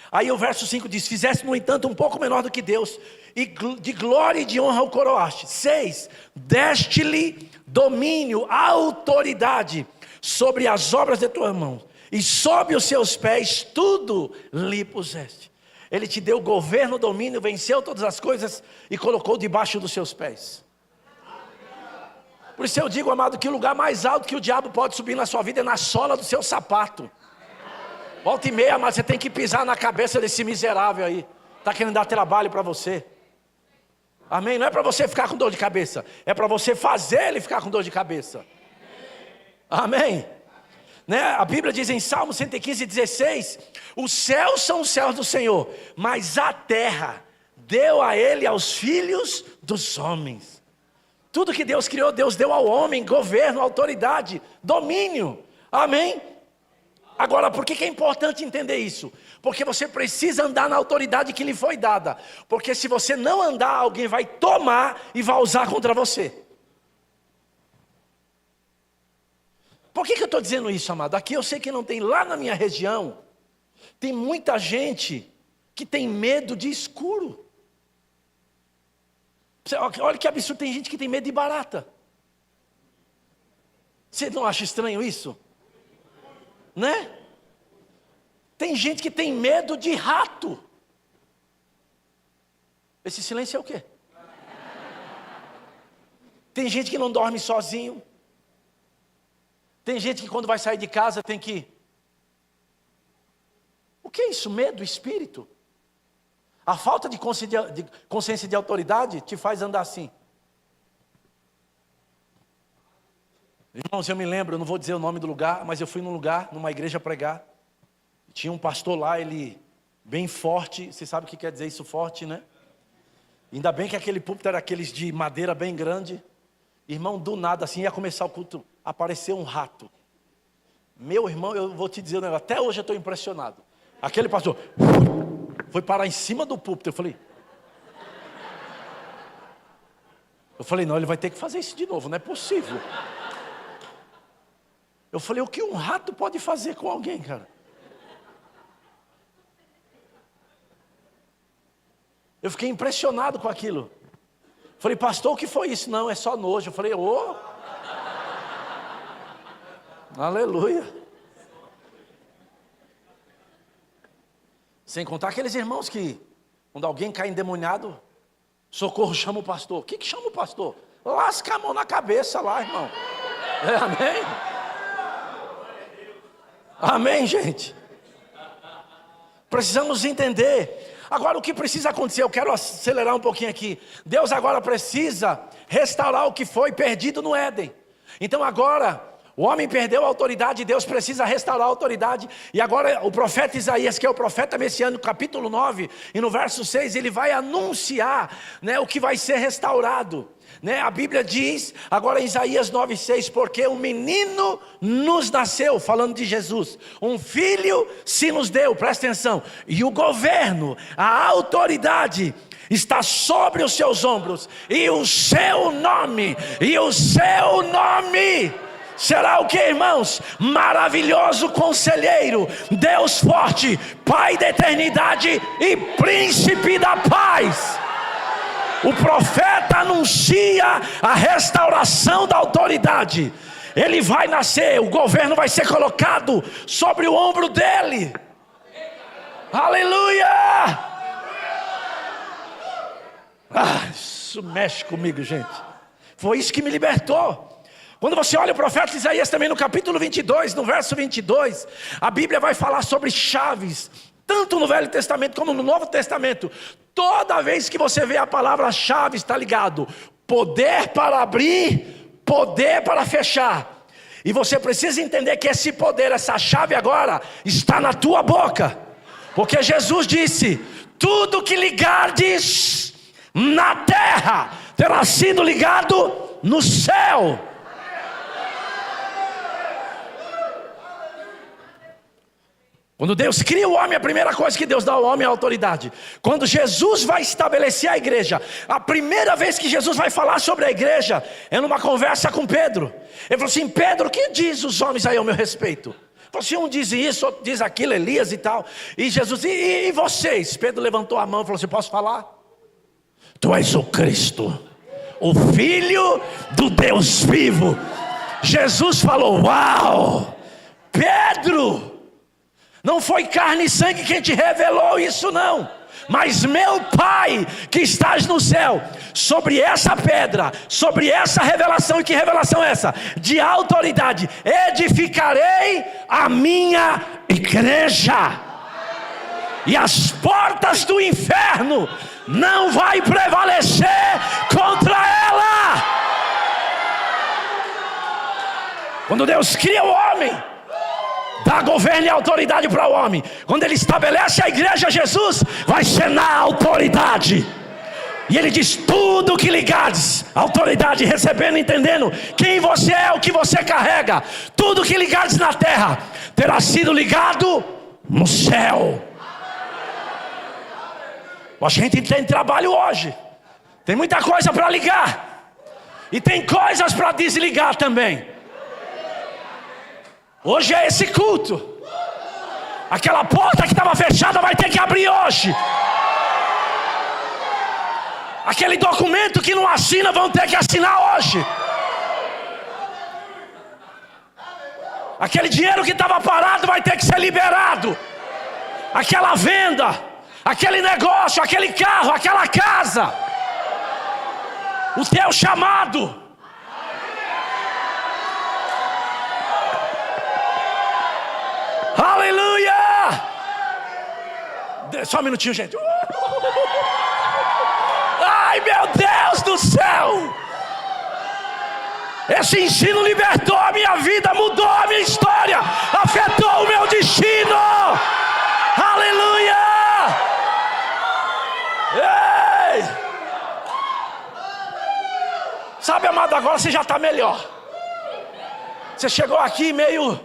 Aí o verso 5 diz, fizeste no entanto um pouco menor do que Deus, e de glória e de honra o coroaste. 6, deste-lhe domínio, autoridade sobre as obras de tua mão, e sob os seus pés tudo lhe puseste. Ele te deu governo, domínio, venceu todas as coisas e colocou debaixo dos seus pés. Por isso eu digo, amado, que o lugar mais alto que o diabo pode subir na sua vida é na sola do seu sapato. Volta e meia, amado, você tem que pisar na cabeça desse miserável aí, está querendo dar trabalho para você. Amém? Não é para você ficar com dor de cabeça, é para você fazer ele ficar com dor de cabeça. Amém? Né? A Bíblia diz em Salmo 115, 16, os céus são os céus do Senhor, mas a terra deu a ele aos filhos dos homens. Tudo que Deus criou, Deus deu ao homem, governo, autoridade, domínio. Amém? Agora, por que é importante entender isso? Porque você precisa andar na autoridade que lhe foi dada. Porque se você não andar, alguém vai tomar e vai usar contra você. Por que eu estou dizendo isso, amado? Aqui eu sei que não tem, lá na minha região, tem muita gente que tem medo de escuro. Olha que absurdo, tem gente que tem medo de barata. Você não acha estranho isso? Né? Tem gente que tem medo de rato. Esse silêncio é o quê? Tem gente que não dorme sozinho. Tem gente que quando vai sair de casa tem que... O que é isso? Medo, espírito? A falta de consciência de autoridade te faz andar assim. Irmãos, eu me lembro, eu não vou dizer o nome do lugar, mas eu fui num lugar, numa igreja pregar. Tinha um pastor lá, ele bem forte. Você sabe o que quer dizer isso, forte, né? Ainda bem que aquele púlpito era aqueles de madeira bem grande. Irmão, do nada assim, ia começar o culto. apareceu um rato. Meu irmão, eu vou te dizer um negócio, até hoje eu estou impressionado. Aquele pastor foi parar em cima do púlpito. Eu falei, não, ele vai ter que fazer isso de novo, não é possível. Eu falei, o que um rato pode fazer com alguém, cara? Eu fiquei impressionado com aquilo. Falei, pastor, o que foi isso? Não, é só nojo. Eu falei, aleluia. Sem contar aqueles irmãos que, quando alguém cai endemoniado, socorro, chama o pastor. O que chama o pastor? Lasca a mão na cabeça lá, irmão. Amém? Amém, gente? Precisamos entender. Agora o que precisa acontecer, eu quero acelerar um pouquinho aqui. Deus agora precisa restaurar o que foi perdido no Éden. Então agora, o homem perdeu a autoridade, Deus precisa restaurar a autoridade. E agora o profeta Isaías, que é o profeta messiânico, capítulo 9, e no verso 6, ele vai anunciar, né, o que vai ser restaurado. Né? A Bíblia diz, agora em Isaías 9,6, porque um menino nos nasceu, falando de Jesus, um filho se nos deu, presta atenção, e o governo, a autoridade está sobre os seus ombros, e o seu nome será o que, irmãos? Maravilhoso conselheiro, Deus forte, Pai da eternidade e príncipe da paz. O profeta anuncia a restauração da autoridade. Ele vai nascer, o governo vai ser colocado sobre o ombro dele. Aleluia! Isso mexe comigo, gente. Foi isso que me libertou. Quando você olha o profeta Isaías também no capítulo 22, no verso 22, a Bíblia vai falar sobre chaves, tanto no Velho Testamento como no Novo Testamento. Toda vez que você vê a palavra chave, está ligado: poder para abrir, poder para fechar. E você precisa entender que esse poder, essa chave agora, está na tua boca. Porque Jesus disse: tudo que ligardes na terra, terá sido ligado no céu. Quando Deus cria o homem, a primeira coisa que Deus dá ao homem é a autoridade. Quando Jesus vai estabelecer a igreja, a primeira vez que Jesus vai falar sobre a igreja é numa conversa com Pedro. Ele falou assim: Pedro, o que diz os homens aí ao meu respeito? Ele falou assim: um diz isso, outro diz aquilo, Elias e tal. E Jesus, e vocês? Pedro levantou a mão e falou assim: posso falar? Tu és o Cristo, o Filho do Deus vivo. Jesus falou: uau, Pedro, não foi carne e sangue quem te revelou isso não, mas meu Pai que estás no céu. Sobre essa pedra, sobre essa revelação. E que revelação é essa? De autoridade. Edificarei a minha igreja, e as portas do inferno não vai prevalecer contra ela. Quando Deus cria o homem, dá governo e autoridade para o homem. Quando ele estabelece a igreja, Jesus vai ser na autoridade. E ele diz: tudo que ligares, autoridade, recebendo, entendendo quem você é, o que você carrega. Tudo que ligares na terra terá sido ligado no céu. A gente tem trabalho hoje, tem muita coisa para ligar, e tem coisas para desligar também. Hoje é esse culto. Aquela porta que estava fechada vai ter que abrir hoje. Aquele documento que não assina vão ter que assinar hoje. Aquele dinheiro que estava parado vai ter que ser liberado. Aquela venda, aquele negócio, aquele carro, aquela casa, o teu chamado. Aleluia! Só um minutinho, gente. Ai, meu Deus do céu! Esse ensino libertou a minha vida, mudou a minha história, afetou o meu destino. Aleluia! Ei! Sabe, amado, agora você já está melhor. Você chegou aqui meio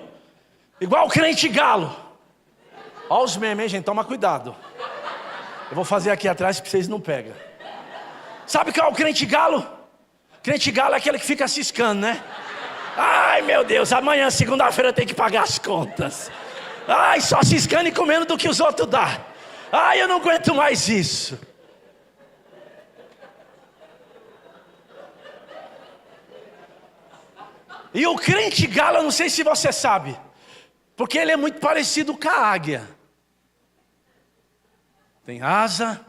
igual o crente galo. Olha os memes, hein, gente? Toma cuidado. Eu vou fazer aqui atrás que vocês não pegam. Sabe qual é o crente galo? Crente galo é aquele que fica ciscando, né? Ai, meu Deus, amanhã, segunda-feira, tem que pagar as contas. Ai, só ciscando e comendo do que os outros dão. Ai, eu não aguento mais isso. E o crente galo, eu não sei se você sabe, porque ele é muito parecido com a águia. Tem asa,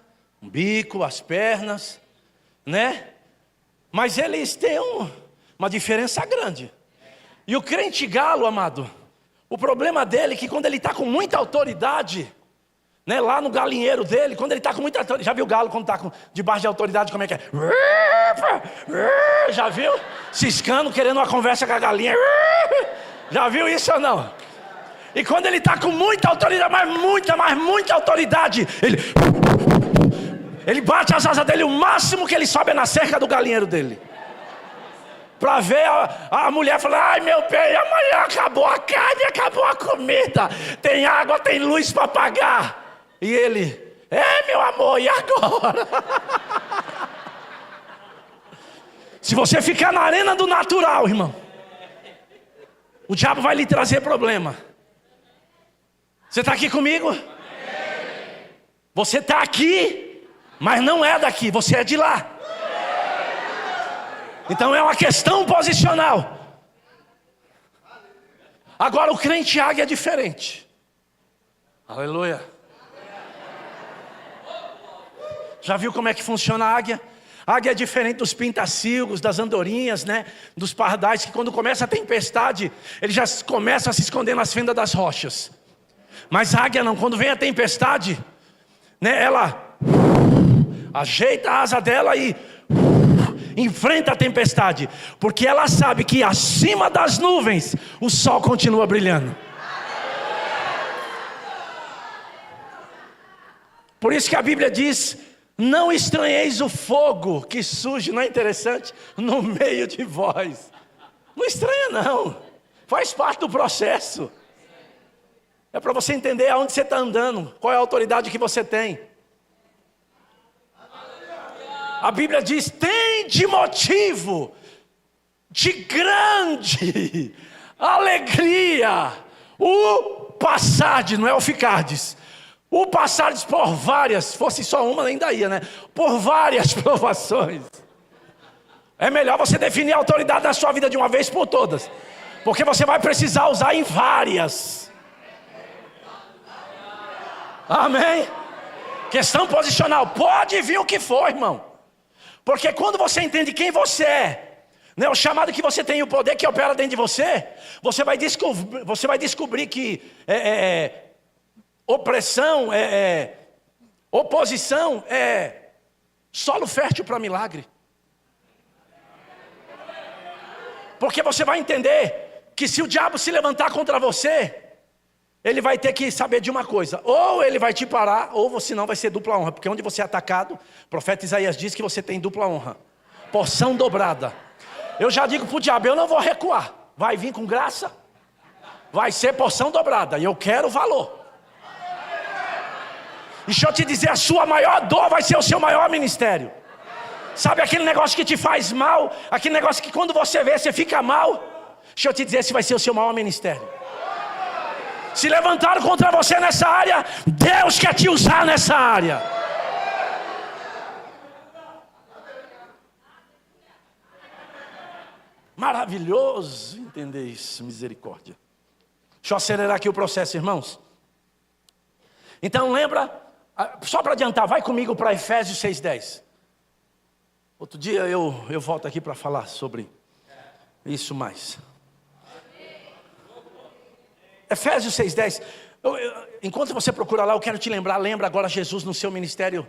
um bico, as pernas, né? Mas eles têm uma diferença grande. E o crente galo, amado, o problema dele é que quando ele está com muita autoridade, né, lá no galinheiro dele, quando ele está com muita autoridade, já viu o galo quando está debaixo de autoridade, como é que é? Já viu? Ciscando, querendo uma conversa com a galinha. Já viu isso ou não? E quando ele está com muita autoridade, mas muita autoridade, ele bate as asas dele, o máximo que ele sobe é na cerca do galinheiro dele. Para ver a mulher falar, ai meu bem, amanhã acabou a carne, acabou a comida, tem água, tem luz para pagar. E ele, meu amor, e agora? Se você ficar na arena do natural, irmão, o diabo vai lhe trazer problema. Você está aqui comigo? Você está aqui, mas não é daqui, você é de lá. Então é uma questão posicional. Agora o crente águia é diferente. Aleluia. Já viu como é que funciona a águia? A águia é diferente dos pintacilgos, das andorinhas, né? Dos pardais, que quando começa a tempestade, ele já começa a se esconder nas fendas das rochas. Mas a águia não, quando vem a tempestade, né? Ela ajeita a asa dela e enfrenta a tempestade, porque ela sabe que acima das nuvens o sol continua brilhando. Por isso que a Bíblia diz: não estranheis o fogo que surge, não é interessante? No meio de vós. Não estranha não, faz parte do processo. É para você entender aonde você está andando, qual é a autoridade que você tem. A Bíblia diz: tem de motivo de grande alegria o passardes, não é o ficardes. O passardes por várias, fosse só uma ainda ia, né? Por várias provações. É melhor você definir a autoridade da sua vida de uma vez por todas, porque você vai precisar usar em várias. Amém? Questão posicional, pode vir o que for, irmão. Porque quando você entende quem você é, né, o chamado que você tem e o poder que opera dentro de você, você vai descobrir que opressão, oposição é solo fértil para milagre. Porque você vai entender que se o diabo se levantar contra você, ele vai ter que saber de uma coisa: ou ele vai te parar, ou senão vai ser dupla honra. Porque onde você é atacado, o profeta Isaías diz que você tem dupla honra, porção dobrada. Eu já digo para o diabo: eu não vou recuar, vai vir com graça, vai ser porção dobrada, e eu quero valor. E deixa eu te dizer, a sua maior dor vai ser o seu maior ministério. Sabe aquele negócio que te faz mal, aquele negócio que quando você vê, você fica mal? Deixa eu te dizer, esse vai ser o seu maior ministério. Se levantaram contra você nessa área, Deus quer te usar nessa área. Maravilhoso entender isso, misericórdia. Deixa eu acelerar aqui o processo, irmãos. Então lembra, só para adiantar, vai comigo para Efésios 6:10. Outro dia eu volto aqui para falar sobre isso mais. Efésios 6:10. Enquanto você procura lá, eu quero te lembra agora Jesus no seu ministério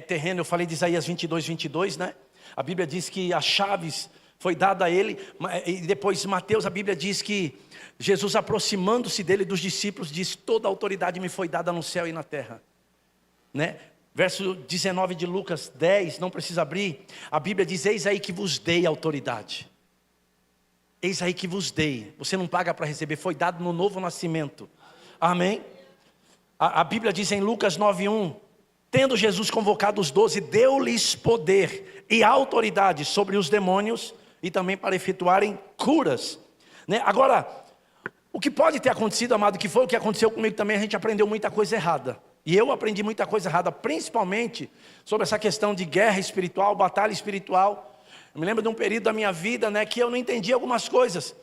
terreno. Eu falei de Isaías 22:22, né? A Bíblia diz que as chaves foi dada a ele. E depois Mateus, a Bíblia diz que Jesus, aproximando-se dele, dos discípulos, diz: toda a autoridade me foi dada no céu e na terra, né? Verso 19 de Lucas 10, não precisa abrir. A Bíblia diz: eis aí que vos dei autoridade. Eis aí que vos dei. Você não paga para receber, foi dado no novo nascimento. Amém? A Bíblia diz em Lucas 9:1, tendo Jesus convocado os 12, deu-lhes poder e autoridade sobre os demônios e também para efetuarem curas. Né? Agora, o que pode ter acontecido, amado, que foi o que aconteceu comigo também, a gente aprendeu muita coisa errada. E eu aprendi muita coisa errada, principalmente sobre essa questão de guerra espiritual, batalha espiritual. Eu me lembro de um período da minha vida, né, que eu não entendia algumas coisas.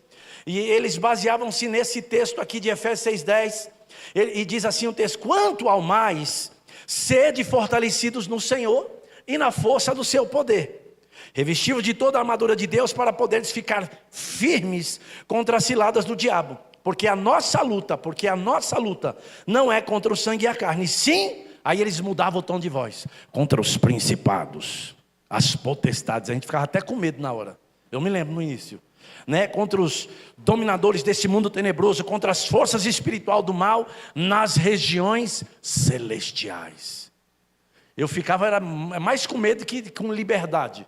E eles baseavam-se nesse texto aqui de Efésios 6:10. E diz assim o texto: quanto ao mais, sede fortalecidos no Senhor e na força do seu poder, revestidos de toda a armadura de Deus, para poderes ficar firmes contra as ciladas do diabo. Porque a nossa luta não é contra o sangue e a carne, sim, aí eles mudavam o tom de voz, contra os principados, as potestades. A gente ficava até com medo na hora, eu me lembro no início, né? Contra os dominadores desse mundo tenebroso, contra as forças espirituais do mal nas regiões celestiais. Eu ficava era mais com medo que com liberdade.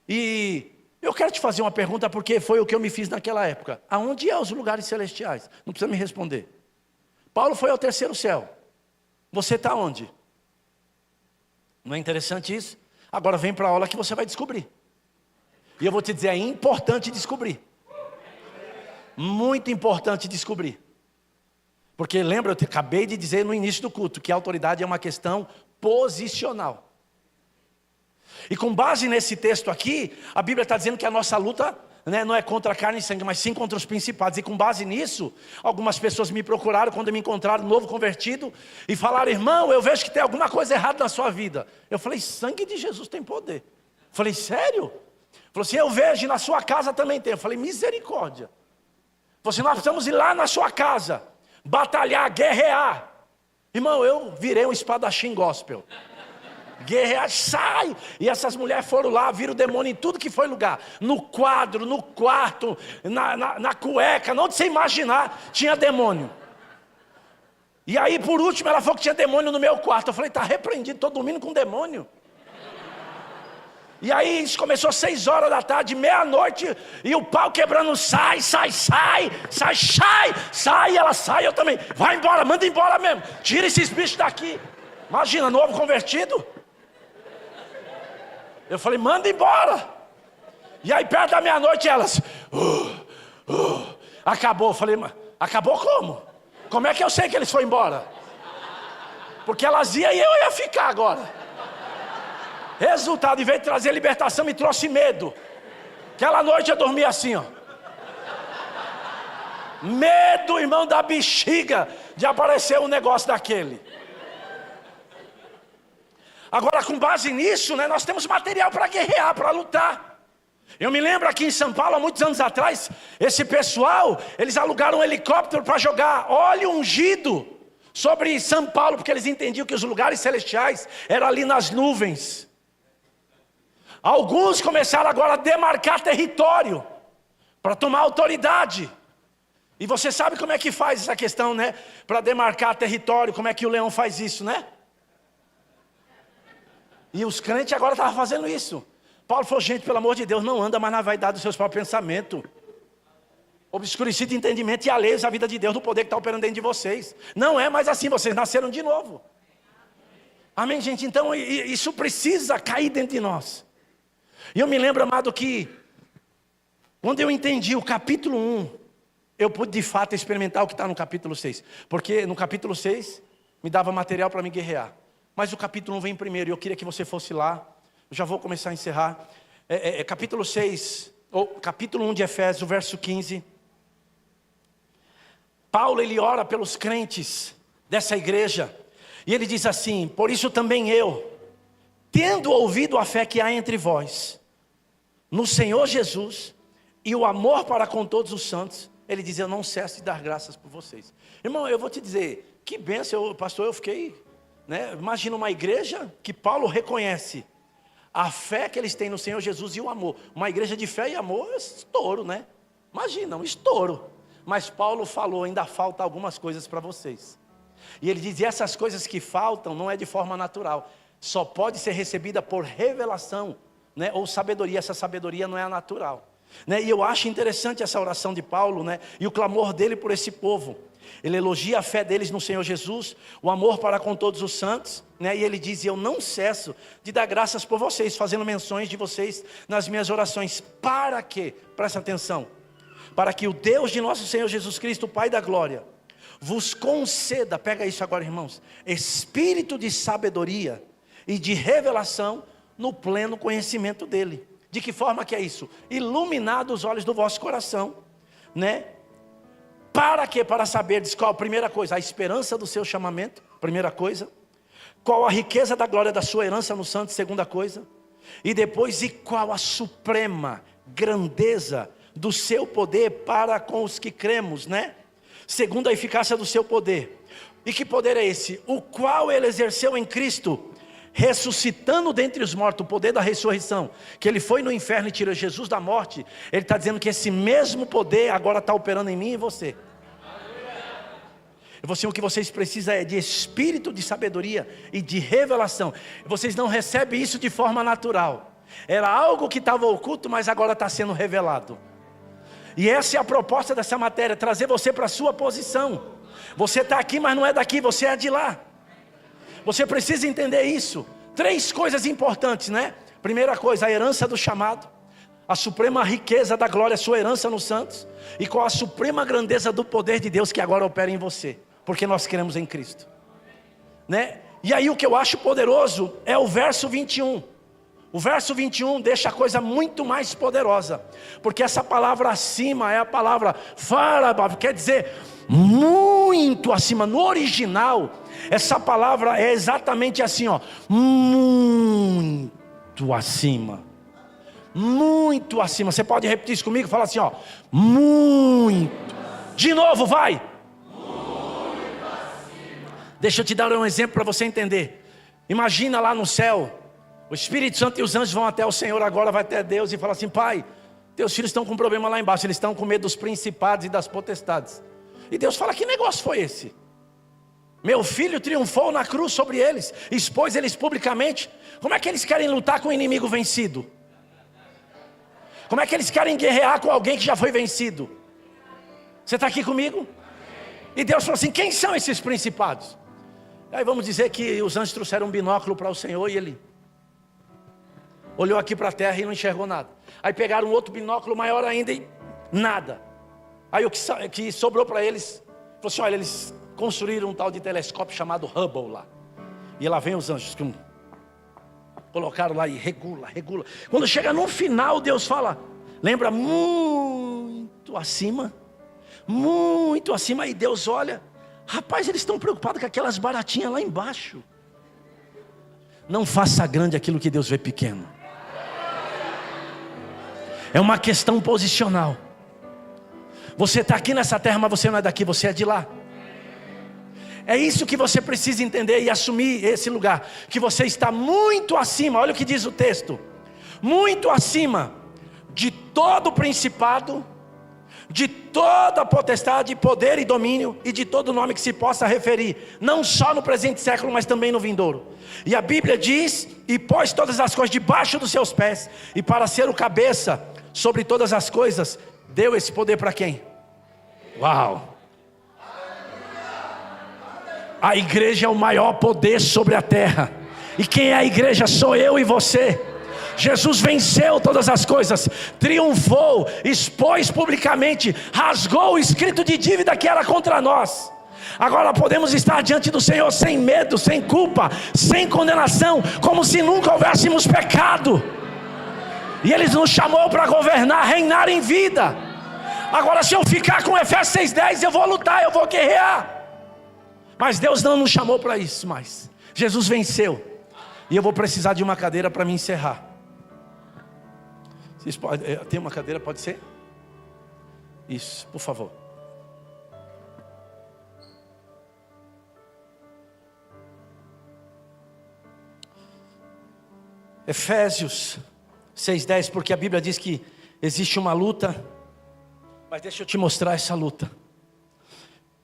E eu quero te fazer uma pergunta, porque foi o que eu me fiz naquela época. Aonde é os lugares celestiais? Não precisa me responder. Paulo foi ao terceiro céu. Você está onde? Não é interessante isso? Agora vem para a aula que você vai descobrir. E eu vou te dizer, é importante descobrir. Muito importante descobrir. Porque lembra, eu acabei de dizer no início do culto, que a autoridade é uma questão posicional. E com base nesse texto aqui, a Bíblia está dizendo que a nossa luta, né, não é contra a carne e sangue, mas sim contra os principados. E com base nisso, algumas pessoas me procuraram quando me encontraram novo convertido e falaram: irmão, eu vejo que tem alguma coisa errada na sua vida. Eu falei: sangue de Jesus tem poder. Eu falei: sério? Falou assim: eu vejo e na sua casa também tem. Eu falei: misericórdia. Falou assim: nós precisamos ir lá na sua casa, batalhar, guerrear. Irmão, eu virei um espadachim gospel. Guerrear, sai! E essas mulheres foram lá, viram o demônio em tudo que foi lugar. No quadro, no quarto, na cueca, onde você imaginar, tinha demônio. E aí por último ela falou que tinha demônio no meu quarto. Eu falei: está repreendido, estou dormindo com demônio. E aí isso começou às 6 horas da tarde, meia-noite, e o pau quebrando: sai, sai, sai, sai, sai, sai. Ela sai, eu também: vai embora, manda embora mesmo, tira esses bichos daqui. Imagina, novo convertido. Eu falei: manda embora. E aí perto da meia-noite elas acabou. Eu falei: acabou como? Como é que eu sei que eles foram embora? Porque elas iam e eu ia ficar agora. Resultado, em vez de trazer libertação, me trouxe medo. Aquela noite eu dormi assim, ó. Medo, irmão, da bexiga de aparecer um negócio daquele. Agora, com base nisso, né, nós temos material para guerrear, para lutar. Eu me lembro aqui em São Paulo, há muitos anos atrás, esse pessoal, eles alugaram um helicóptero para jogar óleo ungido sobre São Paulo, porque eles entendiam que os lugares celestiais eram ali nas nuvens. Alguns começaram agora a demarcar território, para tomar autoridade. E você sabe como é que faz essa questão, né? Para demarcar território, como é que o leão faz isso, né? E os crentes agora estavam fazendo isso. Paulo falou: gente, pelo amor de Deus, não anda mais na vaidade dos seus próprios pensamentos. Obscurecido de entendimento e alheios à vida de Deus, do poder que está operando dentro de vocês. Não é mais assim, vocês nasceram de novo. Amém, gente? Então isso precisa cair dentro de nós. E eu me lembro, amado, que quando eu entendi o capítulo 1, eu pude de fato experimentar o que está no capítulo 6. Porque no capítulo 6 me dava material para me guerrear. Mas o capítulo 1 vem primeiro, e eu queria que você fosse lá. Eu já vou começar a encerrar. Capítulo 6, ou capítulo 1 de Efésios, verso 15. Paulo, ele ora pelos crentes dessa igreja. E ele diz assim: por isso também eu, tendo ouvido a fé que há entre vós, no Senhor Jesus, e o amor para com todos os santos, ele diz: eu não cesso de dar graças por vocês. Irmão, eu vou te dizer, que bênção, pastor, eu fiquei... né? Imagina uma igreja que Paulo reconhece a fé que eles têm no Senhor Jesus e o amor. Uma igreja de fé e amor é estouro, né? Imagina, um estouro. Mas Paulo falou: ainda falta algumas coisas para vocês. E ele diz: e essas coisas que faltam não é de forma natural, só pode ser recebida por revelação, né? Ou sabedoria. Essa sabedoria não é a natural. né? E eu acho interessante essa oração de Paulo, né? E o clamor dele por esse povo. Ele elogia a fé deles no Senhor Jesus, o amor para com todos os santos, né? E ele diz: eu não cesso de dar graças por vocês, fazendo menções de vocês nas minhas orações. Para quê? Presta atenção. Para que o Deus de nosso Senhor Jesus Cristo, o Pai da glória, vos conceda, pega isso agora, irmãos, espírito de sabedoria e de revelação no pleno conhecimento dele. De que forma que é isso? Iluminado os olhos do vosso coração, né? Para quê? Para saberdes qual, primeira coisa, a esperança do seu chamamento, primeira coisa. Qual a riqueza da glória da sua herança no santo, segunda coisa. E depois, e qual a suprema grandeza do seu poder para com os que cremos, né? Segundo a eficácia do seu poder. E que poder é esse? O qual ele exerceu em Cristo, ressuscitando dentre os mortos, o poder da ressurreição, que ele foi no inferno e tirou Jesus da morte. Ele está dizendo que esse mesmo poder agora está operando em mim e você. O que vocês precisam é de espírito de sabedoria e de revelação. Vocês não recebem isso de forma natural. Era algo que estava oculto, mas agora está sendo revelado. E essa é a proposta dessa matéria, trazer você para a sua posição. Você está aqui, mas não é daqui, você é de lá. Você precisa entender isso. 3 coisas importantes, né? Primeira coisa, a herança do chamado. A suprema riqueza da glória, a sua herança nos santos. E com a suprema grandeza do poder de Deus que agora opera em você. Porque nós cremos em Cristo, né? E aí o que eu acho poderoso é o verso 21. O verso 21 deixa a coisa muito mais poderosa. Porque essa palavra acima é a palavra farabab, quer dizer muito acima. No original, essa palavra é exatamente assim, ó, muito acima. Muito acima. Você pode repetir isso comigo? Fala assim, ó, muito. De novo, vai. Muito acima. Deixa eu te dar um exemplo para você entender. Imagina lá no céu, o Espírito Santo e os anjos vão até o Senhor agora, vai até Deus e fala assim: Pai, teus filhos estão com um problema lá embaixo, eles estão com medo dos principados e das potestades. E Deus fala: que negócio foi esse? Meu filho triunfou na cruz sobre eles, expôs eles publicamente. Como é que eles querem lutar com o inimigo vencido? Como é que eles querem guerrear com alguém que já foi vencido? Você está aqui comigo? E Deus falou assim: quem são esses principados? Aí vamos dizer que os anjos trouxeram um binóculo para o Senhor e ele olhou aqui para a terra e não enxergou nada. Aí pegaram um outro binóculo maior ainda e nada. Aí o que sobrou para eles, falou assim: olha, eles construíram um tal de telescópio chamado Hubble lá. E lá vem os anjos, colocaram lá e regula. Quando chega no final, Deus fala: lembra, muito acima. Muito acima. Aí Deus olha: rapaz, eles estão preocupados com aquelas baratinhas lá embaixo. Não faça grande aquilo que Deus vê pequeno. É uma questão posicional. Você está aqui nessa terra, mas você não é daqui, você é de lá. É isso que você precisa entender e assumir esse lugar. Que você está muito acima, olha o que diz o texto. Muito acima de todo principado, de toda potestade, poder e domínio, e de todo nome que se possa referir, não só no presente século, mas também no vindouro. E a Bíblia diz: e pôs todas as coisas debaixo dos seus pés, e para ser o cabeça sobre todas as coisas, deu esse poder para quem? Uau! A igreja é o maior poder sobre a terra. E quem é a igreja? Sou eu e você. Jesus venceu todas as coisas, triunfou, expôs publicamente, rasgou o escrito de dívida que era contra nós. Agora podemos estar diante do Senhor sem medo, sem culpa, sem condenação, como se nunca houvéssemos pecado. E Ele nos chamou para governar, reinar em vida. Agora, se eu ficar com Efésios 6:10, eu vou lutar, eu vou guerrear. Mas Deus não nos chamou para isso mais. Jesus venceu. E eu vou precisar de uma cadeira para me encerrar. Vocês podem, tem uma cadeira, pode ser? Isso, por favor. Efésios 6:10, porque a Bíblia diz que existe uma luta. Mas deixa eu te mostrar essa luta.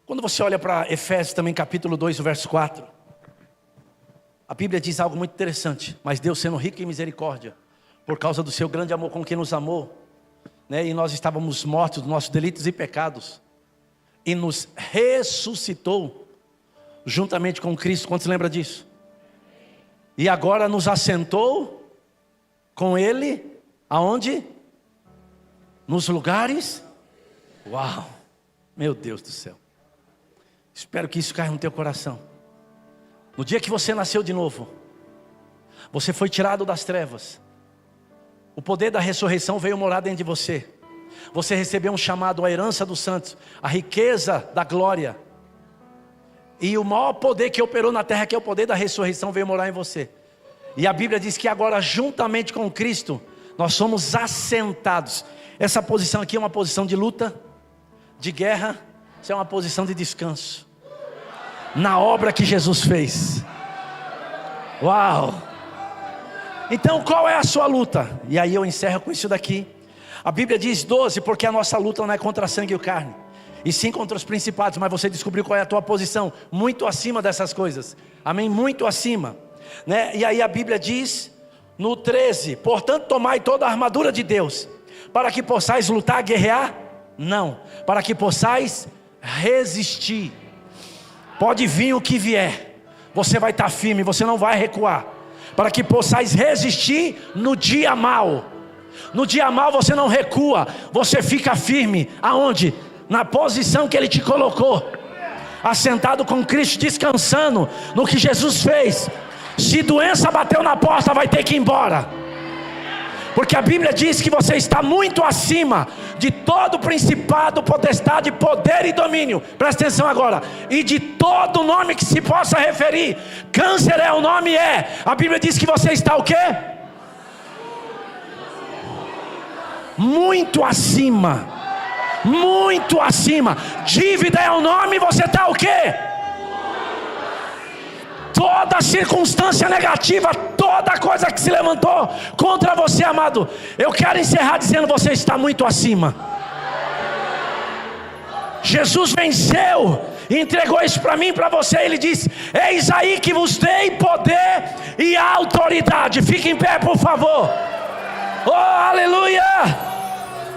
Quando você olha para Efésios também, capítulo 2, verso 4. A Bíblia diz algo muito interessante. Mas Deus, sendo rico em misericórdia, por causa do seu grande amor com quem nos amou, né, e nós estávamos mortos dos nossos delitos e pecados, e nos ressuscitou juntamente com Cristo. Quantos lembram disso? E agora nos assentou com Ele, aonde? Nos lugares. Uau, meu Deus do céu. Espero que isso caia no teu coração. No dia que você nasceu de novo, você foi tirado das trevas. O poder da ressurreição veio morar dentro de você. Você recebeu um chamado, a herança dos santos, a riqueza da glória. E o maior poder que operou na terra, que é o poder da ressurreição, veio morar em você. E a Bíblia diz que agora, juntamente com Cristo, nós somos assentados. Essa posição aqui é uma posição de luta, de guerra. Isso é uma posição de descanso na obra que Jesus fez. Uau! Então qual é a sua luta? E aí eu encerro com isso daqui. A Bíblia diz 12, porque a nossa luta não é contra sangue e carne, e sim contra os principados. Mas você descobriu qual é a tua posição, muito acima dessas coisas. Amém? Muito acima, né? E aí a Bíblia diz no 13, portanto tomai toda a armadura de Deus, para que possais lutar, guerrear? Não, para que possais resistir. Pode vir o que vier, você vai estar firme, você não vai recuar. Para que possais resistir no dia mau. No dia mau você não recua, você fica firme. Aonde? Na posição que Ele te colocou, assentado com Cristo, descansando no que Jesus fez. Se doença bateu na porta, vai ter que ir embora, porque a Bíblia diz que você está muito acima de todo principado, potestade, poder e domínio. Presta atenção agora. E de todo nome que se possa referir. Câncer é o nome, é. A Bíblia diz que você está o quê? Muito acima. Muito acima. Dívida é o nome, você está o quê? Toda circunstância negativa, toda coisa que se levantou contra você, amado, eu quero encerrar dizendo: você está muito acima. Jesus venceu e entregou isso para mim e para você. Ele disse: eis aí que vos dei poder e autoridade. Fique em pé, por favor. Oh, aleluia,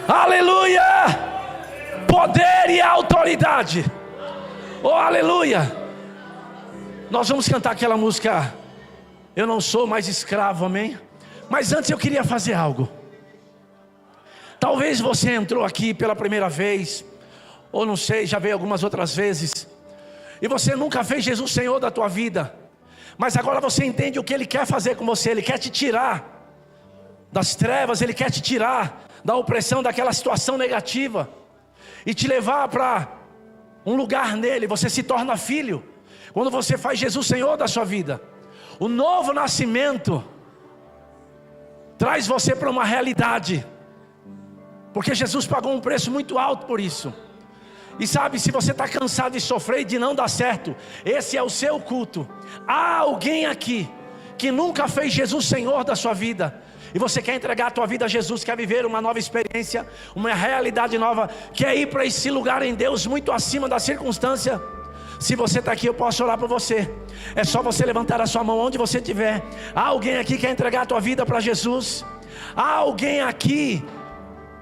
aleluia. Poder e autoridade. Oh, aleluia. Nós vamos cantar aquela música, eu não sou mais escravo, amém? Mas antes eu queria fazer algo. Talvez você entrou aqui pela primeira vez, ou não sei, já veio algumas outras vezes, e você nunca fez Jesus Senhor da tua vida. Mas agora você entende o que Ele quer fazer com você. Ele quer te tirar das trevas, Ele quer te tirar da opressão, daquela situação negativa, e te levar para um lugar nele. Você se torna filho quando você faz Jesus Senhor da sua vida. O novo nascimento traz você para uma realidade, porque Jesus pagou um preço muito alto por isso. E sabe, se você está cansado de sofrer e de não dar certo, esse é o seu culto. Há alguém aqui que nunca fez Jesus Senhor da sua vida, e você quer entregar a tua vida a Jesus, quer viver uma nova experiência, uma realidade nova, quer ir para esse lugar em Deus muito acima da circunstância. Se você está aqui, eu posso orar por você. É só você levantar a sua mão onde você estiver. Há alguém aqui que quer entregar a tua vida para Jesus? Há alguém aqui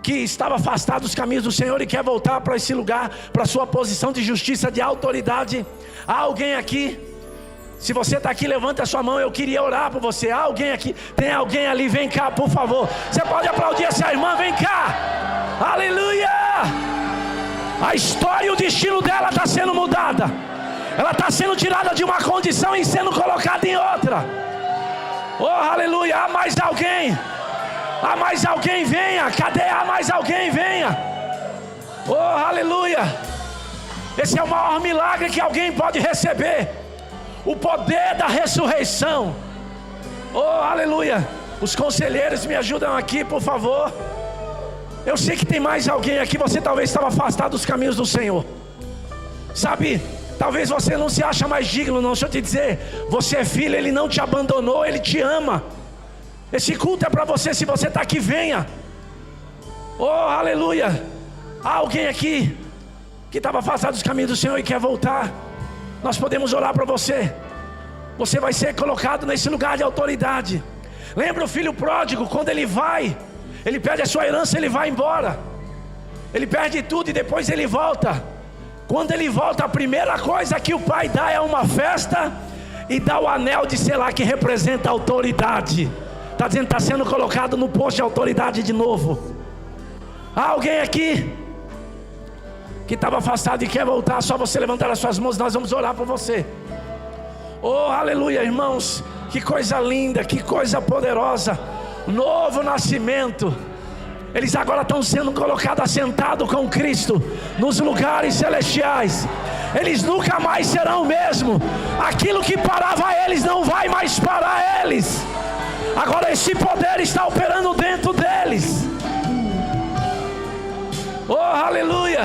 que estava afastado dos caminhos do Senhor e quer voltar para esse lugar, para a sua posição de justiça, de autoridade? Há alguém aqui? Se você está aqui, levanta a sua mão, eu queria orar por você. Há alguém aqui? Tem alguém ali? Vem cá, por favor. Você pode aplaudir essa irmã, vem cá. Aleluia! A história e o destino dela está sendo mudada. Ela está sendo tirada de uma condição e sendo colocada em outra. Oh, aleluia! Há mais alguém? Há mais alguém? Venha! Cadê? Há mais alguém? Venha! Oh, aleluia! Esse é o maior milagre que alguém pode receber. O poder da ressurreição. Oh, aleluia! Os conselheiros me ajudam aqui, por favor. Eu sei que tem mais alguém aqui. Você talvez estava afastado dos caminhos do Senhor. Sabe, talvez você não se acha mais digno. Não, deixa eu te dizer, você é filho, Ele não te abandonou, Ele te ama. Esse culto é para você. Se você está aqui, venha. Oh, aleluia! Há alguém aqui que estava afastado dos caminhos do Senhor e quer voltar. Nós podemos orar para você. Você vai ser colocado nesse lugar de autoridade. Lembra o filho pródigo, quando ele vai, Ele perde a sua herança, ele vai embora. Ele perde tudo e depois ele volta. Quando ele volta, a primeira coisa que o pai dá é uma festa e dá o anel de selar, que representa a autoridade. Está dizendo que está sendo colocado no posto de autoridade de novo. Há alguém aqui que estava afastado e quer voltar? Só você levantar as suas mãos, nós vamos orar por você. Oh, aleluia, irmãos. Que coisa linda, que coisa poderosa. Novo nascimento. Eles agora estão sendo colocados assentados com Cristo nos lugares celestiais. Eles nunca mais serão o mesmo. Aquilo que parava eles não vai mais parar eles. Agora esse poder está operando dentro deles. Oh, aleluia.